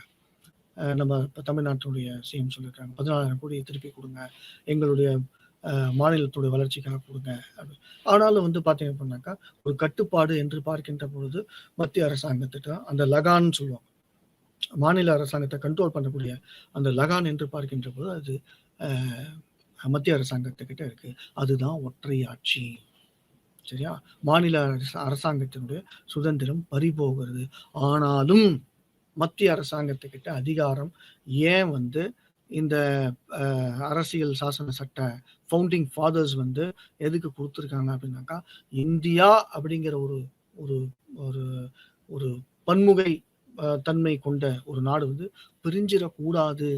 A: நம்ம இப்போ தமிழ்நாட்டினுடைய சிஎம் சொல்லியிருக்காங்க 14,000 கோடி திருப்பி கொடுங்க, எங்களுடைய மாநிலத்துடைய வளர்ச்சிக்காக கொடுங்க. ஆனாலும் வந்து பார்த்தீங்க அப்படின்னாக்கா ஒரு கட்டுப்பாடு என்று பார்க்கின்ற பொழுது மத்திய அரசாங்கத்திட்ட அந்த லகான்னு சொல்லுவாங்க, மாநில அரசாங்கத்தை கண்ட்ரோல் பண்ணக்கூடிய அந்த லகான் என்று பார்க்கின்ற போது அது மத்திய அரசாங்கத்துக்கிட்ட இருக்கு. அதுதான் ஒற்றையாட்சி. சரியா? மாநில அரசாங்கத்தினுடைய சுதந்திரம் பறிபோகிறது. ஆனாலும் மத்திய அரசாங்கத்துக்கிட்ட அதிகாரம் ஏன் வந்து இந்த அரசியல் சாசன சட்ட ஃபவுண்டிங் ஃபாதர்ஸ் வந்து எதுக்கு கொடுத்துருக்காங்க அப்படின்னாக்கா இந்தியா அப்படிங்கிற ஒரு ஒரு ஒரு ஒரு பன்முகை தன்மை கொண்ட ஒரு நாடு வந்து பிரிஞ்சிடக்கூடாது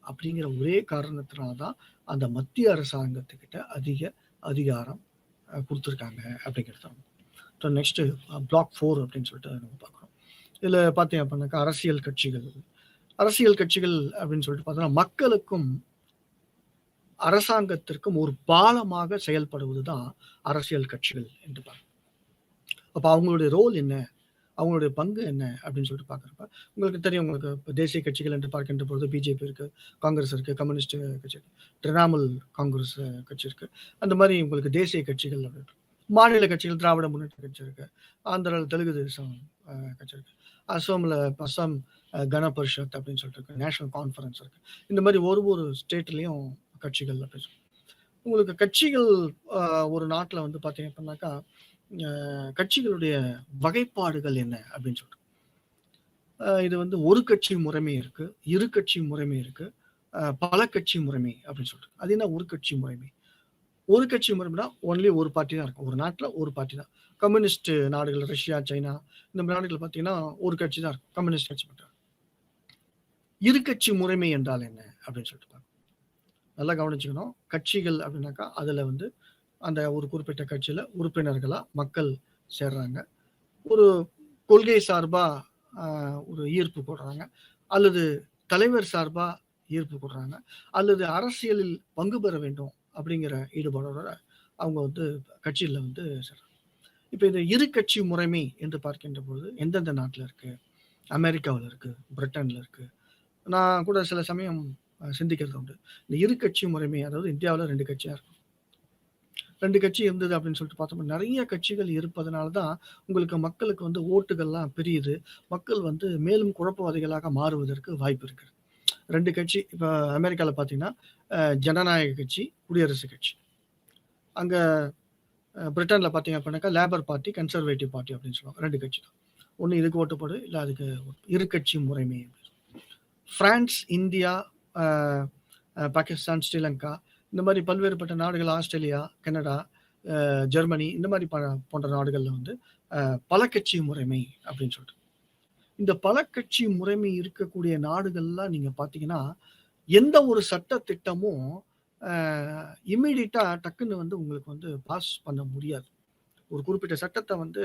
A: அப்படிங்கிற ஒரே காரணத்தினால்தான் அந்த மத்திய அரசாங்கத்துக்கிட்ட அதிக அதிகாரம் கொடுத்துருக்காங்க அப்படிங்கிறது. நெக்ஸ்ட் பிளாக் 4 அப்படின்னு சொல்லிட்டு நம்ம பார்க்குறோம். இதில் பார்த்தீங்க அப்படின்னாக்கா அரசியல் கட்சிகள் அப்படின்னு சொல்லிட்டு பார்த்தோம்னா மக்களுக்கும் அரசாங்கத்திற்கும் ஒரு பாலமாக செயல்படுவது தான் அரசியல் கட்சிகள் என்று பார்க்கணும். அப்போ அவங்களுடைய ரோல் என்ன, அவங்களுடைய பங்கு என்ன அப்படின்னு சொல்லிட்டு பார்க்குறப்ப உங்களுக்கு தெரியும். உங்களுக்கு இப்போ தேசிய கட்சிகள் என்று பார்க்கின்ற பொழுது பிஜேபி இருக்கு, காங்கிரஸ் இருக்கு, கம்யூனிஸ்ட் கட்சி இருக்கு, திரிணாமுல் காங்கிரஸ் கட்சி இருக்கு. அந்த மாதிரி உங்களுக்கு தேசிய கட்சிகள் இருக்கு. மாநில கட்சிகள் திராவிட முன்னேற்ற கட்சி இருக்கு, ஆந்திராவில் தெலுங்கு தேசம் கட்சி இருக்கு, அசாம் கன பரிஷத் அப்படின்னு சொல்லிட்டு இருக்கு, நேஷனல் கான்ஃபரன்ஸ் இருக்கு. இந்த மாதிரி ஒரு ஸ்டேட்லயும் கட்சிகள் அப்படின்னு சொல்லி உங்களுக்கு கட்சிகள் ஒரு நாட்டில் வந்து பார்த்தீங்க அப்படின்னாக்கா கட்சிகளுடைய வகைப்பாடுகள் என்ன அப்படின்னு சொல்லிட்டு. இது வந்து ஒரு கட்சி முறைமை இருக்கு, இரு கட்சி முறைமை இருக்கு, பல கட்சி முறைமை அப்படின்னு சொல்லிட்டு. அது என்ன ஒரு கட்சி முறைமை? ஒரு கட்சி முறைமைனா ஒன்லி ஒரு பார்ட்டி தான் இருக்கும். ஒரு நாட்டுல ஒரு பார்ட்டி தான். கம்யூனிஸ்ட் நாடுகள் ரஷ்யா, சைனா இந்த மாதிரி நாடுகள் பார்த்தீங்கன்னா ஒரு கட்சி தான் இருக்கும். கம்யூனிஸ்ட் கட்சி மட்டும். இரு கட்சி முறைமை என்றால் என்ன அப்படின்னு சொல்லிட்டு பாருங்க. நல்லா கவனிச்சுக்கணும். கட்சிகள் அப்படின்னாக்கா அதுல வந்து அந்த ஒரு குறிப்பிட்ட கட்சியில உறுப்பினர்களா மக்கள் சேர்றாங்க. ஒரு கொள்கை சார்பா ஒரு ஈர்ப்பு போடுறாங்க, அல்லது தலைவர் சார்பா ஈர்ப்பு போடுறாங்க, அல்லது அரசியலில் பங்கு பெற வேண்டும் அப்படிங்கிற ஈடுபாடோட அவங்க வந்து கட்சியில வந்து சேர்றாங்க. இப்ப இது இரு கட்சி முறைமை என்று பார்க்கின்ற பொழுது எந்தெந்த நாட்டுல இருக்கு? அமெரிக்காவுல இருக்கு, பிரிட்டன்ல இருக்கு. நான் கூட சில சமயம் சிந்திக்கிறது உண்டு. இந்த இரு கட்சி முறைமை, அதாவது இந்தியாவுல 2 கட்சியா இருக்கும். 2 கட்சி இருந்தது அப்படின்னு சொல்லிட்டு பார்த்தோம்னா, நெறைய கட்சிகள் இருப்பதனால தான் உங்களுக்கு மக்களுக்கு வந்து ஓட்டுகள்லாம் பிரியுது. மக்கள் வந்து மேலும் குழப்பவாதிகளாக மாறுவதற்கு வாய்ப்பு இருக்கு. 2 கட்சி இப்ப அமெரிக்கால பார்த்தீங்கன்னா, ஜனநாயக கட்சி, குடியரசுக் கட்சி. அங்க பிரிட்டன்ல பார்த்தீங்க அப்படின்னாக்கா, லேபர் பார்ட்டி, கன்சர்வேட்டிவ் பார்ட்டி அப்படின்னு சொல்லுவாங்க. 2 கட்சி தான். ஒண்ணு இதுக்கு ஓட்டு போடு, இல்ல அதுக்கு இரு கட்சி முறைமை. பிரான்ஸ், இந்தியா, அ பாகிஸ்தான், ஸ்ரீலங்கா இந்த மாதிரி பல்வேறுபட்ட நாடுகள், ஆஸ்திரேலியா, கனடா, ஜெர்மனி இந்த மாதிரி போன்ற நாடுகள்ல வந்து பல கட்சி முறைமை அப்படின்னு சொல்லிட்டு. இந்த பல கட்சி முறைமை இருக்கக்கூடிய நாடுகள்லாம் நீங்க பார்த்தீங்கன்னா, எந்த ஒரு சட்ட திட்டமும் இம்மீடியட்டா டக்குன்னு வந்து உங்களுக்கு வந்து பாஸ் பண்ண முடியாது. ஒரு குறிப்பிட்ட சட்டத்த வந்து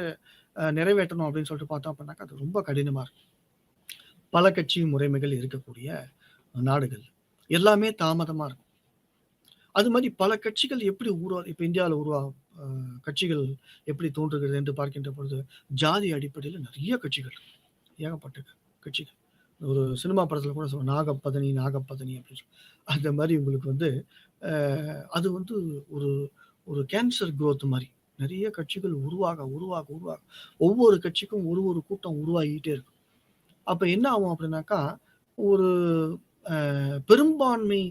A: நிறைவேற்றணும் அப்படின்னு சொல்லிட்டு பார்த்தோம் அப்படின்னாக்கா, அது ரொம்ப கடினமா இருக்கும். பல கட்சி முறைமைகள் இருக்கக்கூடிய நாடுகள். எல்லாமே தாமதமா இருக்கும். அது மாதிரி பல கட்சிகள் எப்படி இப்ப இந்தியாவுல கட்சிகள் எப்படி தோன்றுகிறது என்று பார்க்கின்ற பொழுது, ஜாதி அடிப்படையில நெறைய கட்சிகள் இருக்கு. ஏகப்பட்ட கட்சிகள். ஒரு சினிமா படத்துல கூட சொல்லுவாங்க, நாகப்பதனி, நாகப்பதனி அப்படின்னு சொல்லி. அந்த மாரி உங்களுக்கு வந்து அது வந்து ஒரு ஒரு கேன்சர் குரோத் மாரி. நெறைய கட்சிகள் உருவாக ஒவ்வொரு கட்சிக்கும் ஒரு கூட்டம் உருவாகிட்டே இருக்கும். அப்ப என்ன ஆகும் அப்படின்னாக்கா, ஒரு பெரும்பான்மை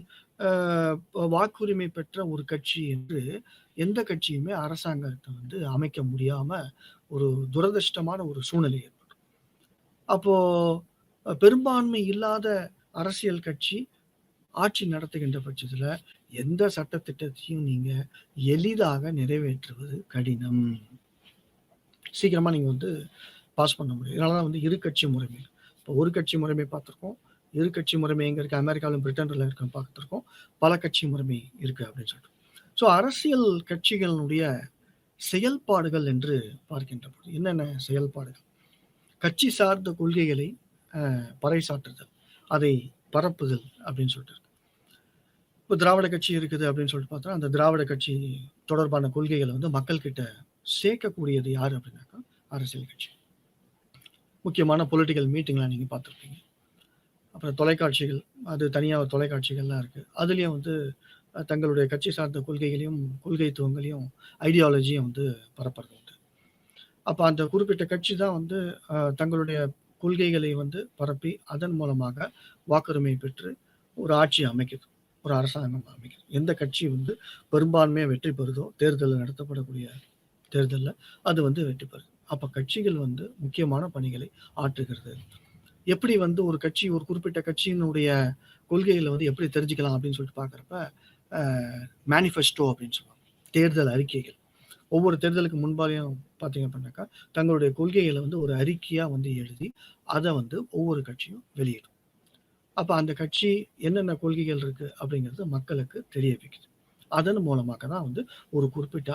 A: வாக்குரிமை பெற்ற ஒரு கட்சி என்று எந்த கட்சியுமே அரசாங்கத்த வந்து அமைக்க முடியாம ஒரு துரதிர்ஷ்டமான ஒரு சூழ்நிலை ஏற்படும். அப்போ பெரும்பான்மை இல்லாத அரசியல் கட்சி ஆட்சி நடத்துகின்ற பட்சத்துல எந்த சட்டத்திட்டத்தையும் நீங்க எளிதாக நிறைவேற்றுவது கடினம். சீக்கிரமா நீங்க வந்து பாஸ் பண்ண முடியும். இதனாலதான் வந்து இரு கட்சி முறைமை. இப்போ ஒரு கட்சி முறைமை பார்த்திருக்கோம். இரு கட்சி முறைமை எங்க இருக்கு? அமெரிக்காவிலும் பிரிட்டன்ல இருக்குன்னு பார்த்திருக்கோம். பல கட்சி முறைமை இருக்கு அப்படின்னு சொல்லிட்டு. ஸோ அரசியல் கட்சிகளுடைய செயல்பாடுகள் என்று பார்க்கின்ற பொழுது என்னென்ன செயல்பாடுகள்? கட்சி சார்ந்த கொள்கைகளை பறைசாற்றுதல், அதை பரப்புதல் அப்படின்னு சொல்லிட்டு. இப்போ திராவிட கட்சி இருக்குது அப்படின்னு சொல்லிட்டு பார்த்தா, அந்த திராவிட கட்சி தொடர்பான கொள்கைகளை வந்து மக்கள் கிட்ட சேர்க்கக்கூடியது யாரு அப்படின்னாக்கா அரசியல் கட்சி. முக்கியமான பொலிட்டிக்கல் மீட்டிங்லாம் நீங்க பார்த்துருப்பீங்க. அப்புறம் தொலைக்காட்சிகள், அது தனியா தொலைக்காட்சிகள்லாம் இருக்கு. அதுலயும் வந்து தங்களுடைய கட்சி சார்ந்த கொள்கைகளையும், கொள்கைத்துவங்களையும், ஐடியாலஜியும் வந்து பரப்புறது உண்டு. அப்ப அந்த குறிப்பிட்ட கட்சி தான் வந்து தங்களுடைய கொள்கைகளை வந்து பரப்பி, அதன் மூலமாக வாக்குரிமை பெற்று ஒரு ஆட்சி அமைக்குது. ஒரு அரசாங்கம் அமைக்குது. எந்த கட்சி வந்து பெரும்பான்மையா வெற்றி பெறுதோ, தேர்தல்ல நடத்தப்படக்கூடிய தேர்தல்ல அது வந்து வெற்றி பெறுது. அப்ப கட்சிகள் வந்து முக்கியமான பணிகளை ஆற்றுகிறது. எப்படி வந்து ஒரு கட்சி, ஒரு குறிப்பிட்ட கட்சியினுடைய கொள்கைகளை வந்து எப்படி தெரிஞ்சுக்கலாம் அப்படின்னு சொல்லிட்டு பார்க்குறப்ப, மேனிஃபெஸ்டோ அப்படின்னு சொல்லுவாங்க. தேர்தல் அறிக்கைகள். ஒவ்வொரு தேர்தலுக்கு முன்பாயும் பார்த்தீங்க அப்படின்னாக்கா, தங்களுடைய கொள்கைகளை வந்து ஒரு அறிக்கையா வந்து எழுதி, அத வந்து ஒவ்வொரு கட்சியும் வெளியிடும். அப்ப அந்த கட்சி என்னென்ன கொள்கைகள் இருக்கு அப்படிங்கிறது மக்களுக்கு தெரிய வைக்குது. அதன் மூலமாக தான் வந்து ஒரு குறிப்பிட்ட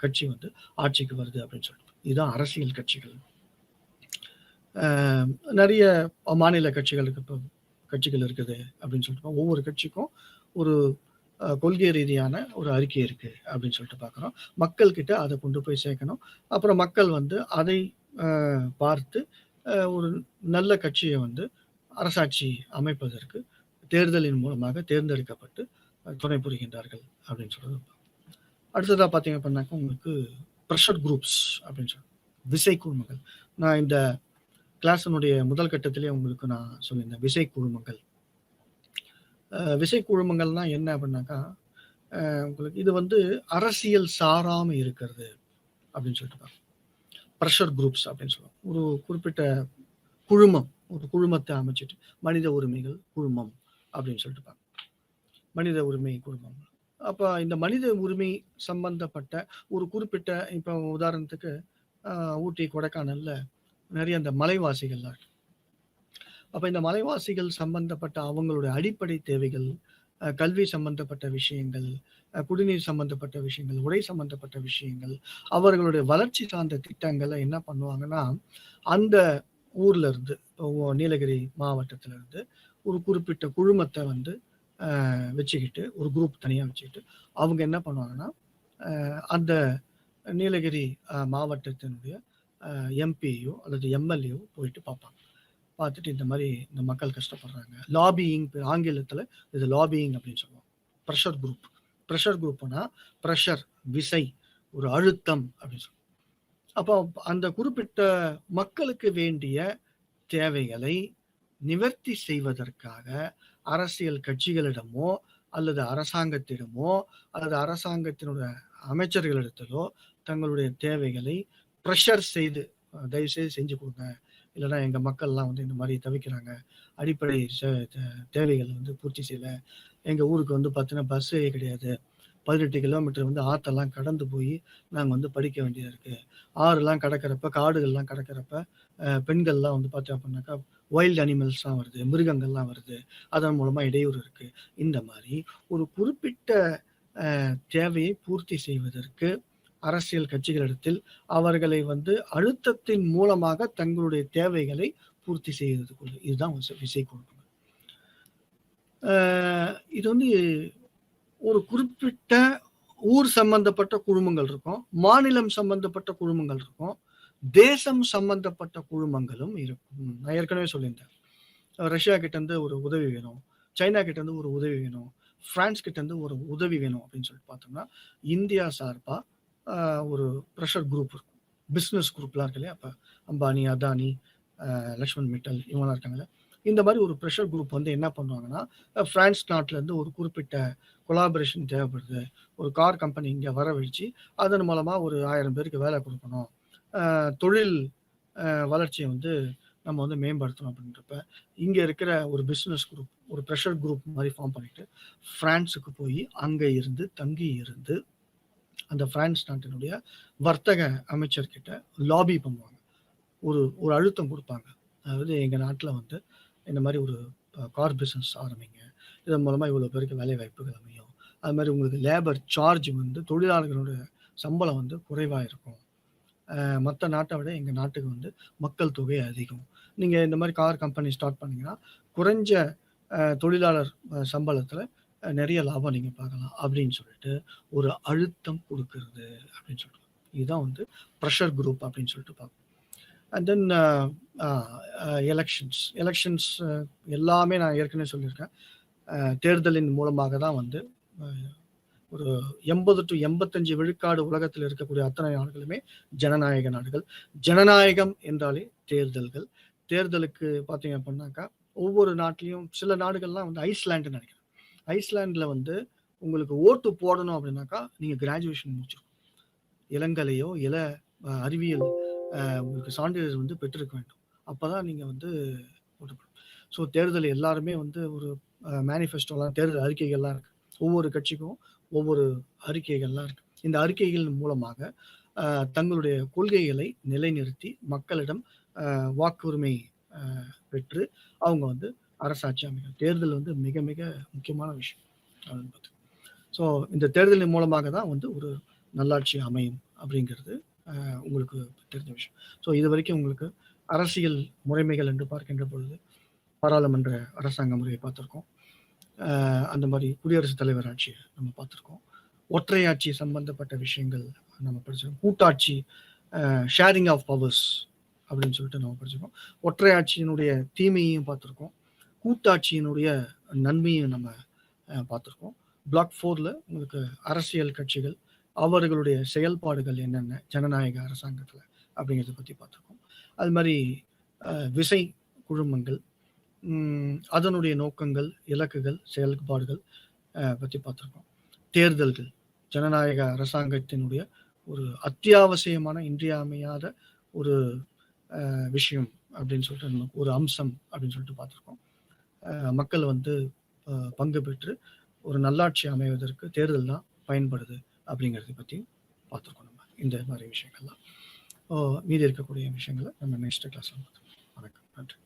A: கட்சி வந்து ஆட்சிக்கு வருது அப்படின்னு சொல்லிட்டு. இதுதான் அரசியல் கட்சிகள். நெறைய மாநில கட்சிகள் இருக்குது அப்படின்னு சொல்லிட்டு ஒவ்வொரு கட்சிக்கும் ஒரு கொள்கை ரீதியான ஒரு அறிக்கை இருக்கு அப்படின்னு சொல்லிட்டு பார்க்குறோம். மக்கள் கிட்ட அதை கொண்டு போய் சேர்க்கணும். அப்புறம் மக்கள் வந்து அதை பார்த்து ஒரு நல்ல கட்சியை வந்து அரசாட்சி அமைப்பதற்கு தேர்தலின் மூலமாக தேர்ந்தெடுக்கப்பட்டு துணை புரிகின்றார்கள் அப்படின்னு சொல்றது. அடுத்ததா பார்த்தீங்க அப்படின்னாக்கா உங்களுக்கு ப்ரெஷர் குரூப்ஸ் அப்படின்னு சொல்லுவோம். விசை குழுமங்கள். நான் இந்த கிளாஸினுடைய முதல் கட்டத்திலே உங்களுக்கு நான் சொல்லியிருந்தேன். விசை குழுமங்கள். விசை குழுமங்கள்னா என்ன அப்படின்னாக்கா, உங்களுக்கு இது வந்து அரசியல் சாராம இருக்கிறது. அப்படின்னு சொல்லிட்டு பார்ப்போம். ப்ரெஷர் குரூப்ஸ் அப்படின்னு சொல்லுவோம். ஒரு குறிப்பிட்ட குழுமம், ஒரு குழுமத்தை அமைச்சிட்டு மனித உரிமைகள் குழுமம் அப்படின்னு சொல்லிட்டு பார்ப்போம். மனித உரிமை குழுமம். அப்ப இந்த மனித உரிமை சம்பந்தப்பட்ட ஒரு குறிப்பிட்ட, இப்போ உதாரணத்துக்கு ஊட்டி, கொடைக்கானல்ல நிறைய அந்த மலைவாசிகள்லாம் இருக்கு. அப்ப இந்த மலைவாசிகள் சம்பந்தப்பட்ட அவங்களுடைய அடிப்படை தேவைகள், கல்வி சம்பந்தப்பட்ட விஷயங்கள், குடிநீர் சம்பந்தப்பட்ட விஷயங்கள், உடை சம்பந்தப்பட்ட விஷயங்கள், அவர்களுடைய வளர்ச்சி சார்ந்த திட்டங்களை என்ன பண்ணுவாங்கன்னா, அந்த ஊர்ல இருந்து, நீலகிரி மாவட்டத்துல இருந்து ஒரு குறிப்பிட்ட குழுமத்தை வந்து வச்சுக்கிட்டு, ஒரு குரூப் தனியா வச்சுக்கிட்டு, அவங்க என்ன பண்ணுவாங்கன்னா, அந்த நீலகிரி மாவட்டத்தினுடைய எம்பியோ அல்லது எம்எல்ஏயோ போயிட்டு பார்ப்பாங்க. பார்த்துட்டு இந்த மாதிரி இந்த மக்கள் கஷ்டப்படுறாங்க. லாபியிங், ஆங்கிலத்துல இது லாபியிங் அப்படின்னு சொல்லுவோம். Pressure group. ப்ரெஷர் குரூப்னா ப்ரெஷர், விசை, ஒரு அழுத்தம் அப்படின்னு சொல்லுவோம். அப்போ அந்த குறிப்பிட்ட மக்களுக்கு வேண்டிய தேவைகளை நிவர்த்தி செய்வதற்காக அரசியல் கட்சிகளிடமோ அல்லது அரசாங்கத்திடமோ அல்லது அரசாங்கத்தினுடைய அமைச்சர்களிடத்திலோ தங்களுடைய தேவைகளை ப்ரெஷர் செய்து, தயவுசெய்து செஞ்சு கொடுங்க, இல்லைன்னா எங்கள் மக்கள்லாம் வந்து இந்த மாதிரி தவிக்கிறாங்க, அடிப்படை தேவைகள் வந்து பூர்த்தி செய்யலை, எங்கள் ஊருக்கு வந்து பார்த்தீங்கன்னா பஸ்ஸே கிடையாது, 18 கிலோமீட்டர் வந்து ஆற்றெல்லாம் கடந்து போய் நாங்கள் வந்து படிக்க வேண்டியதாக இருக்குது, ஆறுலாம் கடக்கிறப்ப, காடுகள்லாம் கடக்கிறப்ப பெண்கள்லாம் வந்து பார்த்தோம் அப்படின்னாக்கா வைல்டு அனிமல்ஸ்லாம் வருது, மிருகங்கள்லாம் வருது, அதன் மூலமாக இடையூறு இருக்குது. இந்த மாதிரி ஒரு குறிப்பிட்ட தேவையை பூர்த்தி செய்வதற்கு அரசியல் கட்சிகளிடத்தில் அவர்களை வந்து அழுத்தத்தின் மூலமாக தங்களுடைய தேவைகளை பூர்த்தி செய்வதற்குள்ள இதுதான் விசை கொடுக்கணும். இது வந்து ஒரு குறிப்பிட்ட ஊர் சம்பந்தப்பட்ட குழுமங்கள் இருக்கும், மாநிலம் சம்பந்தப்பட்ட குழுமங்கள் இருக்கும், தேசம் சம்பந்தப்பட்ட குழுமங்களும் இருக்கும். நான் ஏற்கனவே சொல்லியிருந்தேன், ரஷ்யா கிட்ட இருந்து ஒரு உதவி வேணும், சைனா கிட்ட இருந்து ஒரு உதவி வேணும், பிரான்ஸ் கிட்ட இருந்து ஒரு உதவி வேணும் அப்படின்னு சொல்லிட்டு பார்த்தோம்னா இந்தியா சார்பா ஒரு ப்ரெஷர் குரூப் இருக்கும். பிஸ்னஸ் குரூப்லாம் இருக்கு இல்லையா, அப்போ அம்பானி, அதானி, லக்ஷ்மண் மிட்டல் இவங்களாம் இருக்காங்கல்ல, இந்த மாதிரி ஒரு ப்ரெஷர் குரூப் வந்து என்ன பண்ணுவாங்கன்னா, பிரான்ஸ் நாட்டிலேருந்து ஒரு குறிப்பிட்ட கொலாபரேஷன் தேவைப்படுது, ஒரு கார் கம்பெனி இங்கே வரவழைச்சு அதன் மூலமாக ஒரு 1000 பேருக்கு வேலை கொடுக்கணும், தொழில் வளர்ச்சியை வந்து நம்ம வந்து மேம்படுத்தணும் அப்படின்றப்ப இங்கே இருக்கிற ஒரு பிஸ்னஸ் குரூப், ஒரு ப்ரெஷர் குரூப் மாதிரி ஃபார்ம் பண்ணிட்டு பிரான்ஸுக்கு போய் அங்கே இருந்து தங்கி இருந்து அந்த பிரான்ஸ் நாட்டினுடைய வர்த்தக அமைச்சர்கிட்ட லாபி பண்ணுவாங்க, ஒரு ஒரு அழுத்தம் கொடுப்பாங்க. அதாவது எங்கள் நாட்டில் வந்து இந்த மாதிரி ஒரு கார் பிஸ்னஸ் ஆரம்பிங்க, இதன் மூலமாக இவ்வளோ பேருக்கு வேலை வாய்ப்புகள் அமையும், அது மாதிரி உங்களுக்கு லேபர் சார்ஜ் வந்து தொழிலாளர்களுடைய சம்பளம் வந்து குறைவாக இருக்கும், மற்ற நாட்டை விட எங்கள் நாட்டுக்கு வந்து மக்கள் தொகை அதிகம், நீங்கள் இந்த மாதிரி கார் கம்பெனி ஸ்டார்ட் பண்ணிங்கன்னா குறைஞ்ச தொழிலாளர் சம்பளத்தில் நிறைய லாபம் நீங்கள் பார்க்கலாம் அப்படின்னு சொல்லிட்டு ஒரு அழுத்தம் கொடுக்கறது அப்படின்னு சொல்லிட்டு, இதுதான் வந்து ப்ரெஷர் குரூப் அப்படின்னு சொல்லிட்டு பார்ப்போம். அண்ட் தென் எலெக்ஷன்ஸ் எல்லாமே நான் ஏற்கனவே சொல்லியிருக்கேன், தேர்தலின் மூலமாக தான் வந்து ஒரு 80 to 85 விழுக்காடு உலகத்தில் இருக்கக்கூடிய அத்தனை நாடுகளுமே ஜனநாயக நாடுகள். ஜனநாயகம் என்றாலே தேர்தல்கள். தேர்தலுக்கு பார்த்தீங்க அப்படின்னாக்கா ஒவ்வொரு நாட்டிலையும் சில நாடுகள்லாம் வந்து ஐஸ்லாண்டு நினைக்கிறேன், ஐஸ்லாண்டில் வந்து உங்களுக்கு ஓட்டு போடணும் அப்படின்னாக்கா நீங்கள் கிராஜுவேஷன் முடிச்சிருக்கணும், இளங்கலையோ அறிவியல் உங்களுக்கு சான்றிதழ் வந்து பெற்றிருக்க வேண்டும், அப்போ தான் நீங்கள் வந்து ஓட்டு போடணும். ஸோ தேர்தல் எல்லாருமே வந்து ஒரு மேனிஃபெஸ்டோலாம், தேர்தல் அறிக்கைகள்லாம் இருக்குது, ஒவ்வொரு கட்சிக்கும் ஒவ்வொரு அறிக்கைகள்லாம் இருக்குது. இந்த அறிக்கைகள் மூலமாக தங்களுடைய கொள்கைகளை நிலைநிறுத்தி மக்களிடம் வாக்குரிமை பெற்று அவங்க வந்து அரசாட்சி அமைக்கணும். தேர்தல் வந்து மிக மிக முக்கியமான விஷயம் அப்படின்னு பார்த்து. ஸோ இந்த தேர்தலின் மூலமாக தான் வந்து ஒரு நல்லாட்சி அமையும் அப்படிங்கிறது உங்களுக்கு தெரிஞ்ச விஷயம். ஸோ இது வரைக்கும் உங்களுக்கு அரசியல் முறைமைகள் என்று பார்க்கின்ற பொழுது பாராளுமன்ற அரசாங்க முறையை பார்த்துருக்கோம், அந்த மாதிரி குடியரசுத் தலைவர் ஆட்சியை நம்ம பார்த்துருக்கோம், ஒற்றையாட்சி சம்பந்தப்பட்ட விஷயங்கள் நம்ம படிச்சிருக்கோம், கூட்டாட்சி, ஷேரிங் ஆஃப் பவர்ஸ் அப்படின்னு சொல்லிட்டு நம்ம படிச்சிருக்கோம், ஒற்றையாட்சியினுடைய தீமையையும் பார்த்துருக்கோம், கூட்டாட்சியினுடைய நன்மையும் நம்ம பார்த்துருக்கோம். பிளாக் 4ல் உங்களுக்கு அரசியல் கட்சிகள் அவர்களுடைய செயல்பாடுகள் என்னென்ன ஜனநாயக அரசாங்கத்தில் அப்படிங்கிறத பற்றி பார்த்துருக்கோம். அது மாதிரி விசை குழுமங்கள், அதனுடைய நோக்கங்கள், இலக்குகள், செயல்பாடுகள் பற்றி பார்த்துருக்கோம். தேர்தல்கள், ஜனநாயக அரசாங்கத்தினுடைய ஒரு அத்தியாவசியமான இன்றியமையாத ஒரு விஷயம் அப்படின்னு சொல்லிட்டு நமக்கு ஒரு அம்சம் அப்படின்னு சொல்லிட்டு பார்த்துருக்கோம். மக்கள் வந்து பங்கு பெற்று ஒரு நல்லாட்சி அமைவதற்கு தேர்தல் தான் பயன்படுது அப்படிங்கிறத பற்றி பார்த்துருக்கோம் நம்ம. இந்த மாதிரி விஷயங்கள்லாம் மீதி இருக்கக்கூடிய விஷயங்களை நம்ம நெக்ஸ்ட் கிளாஸ்ல பார்த்துருக்கோம். வணக்கம், நன்றி.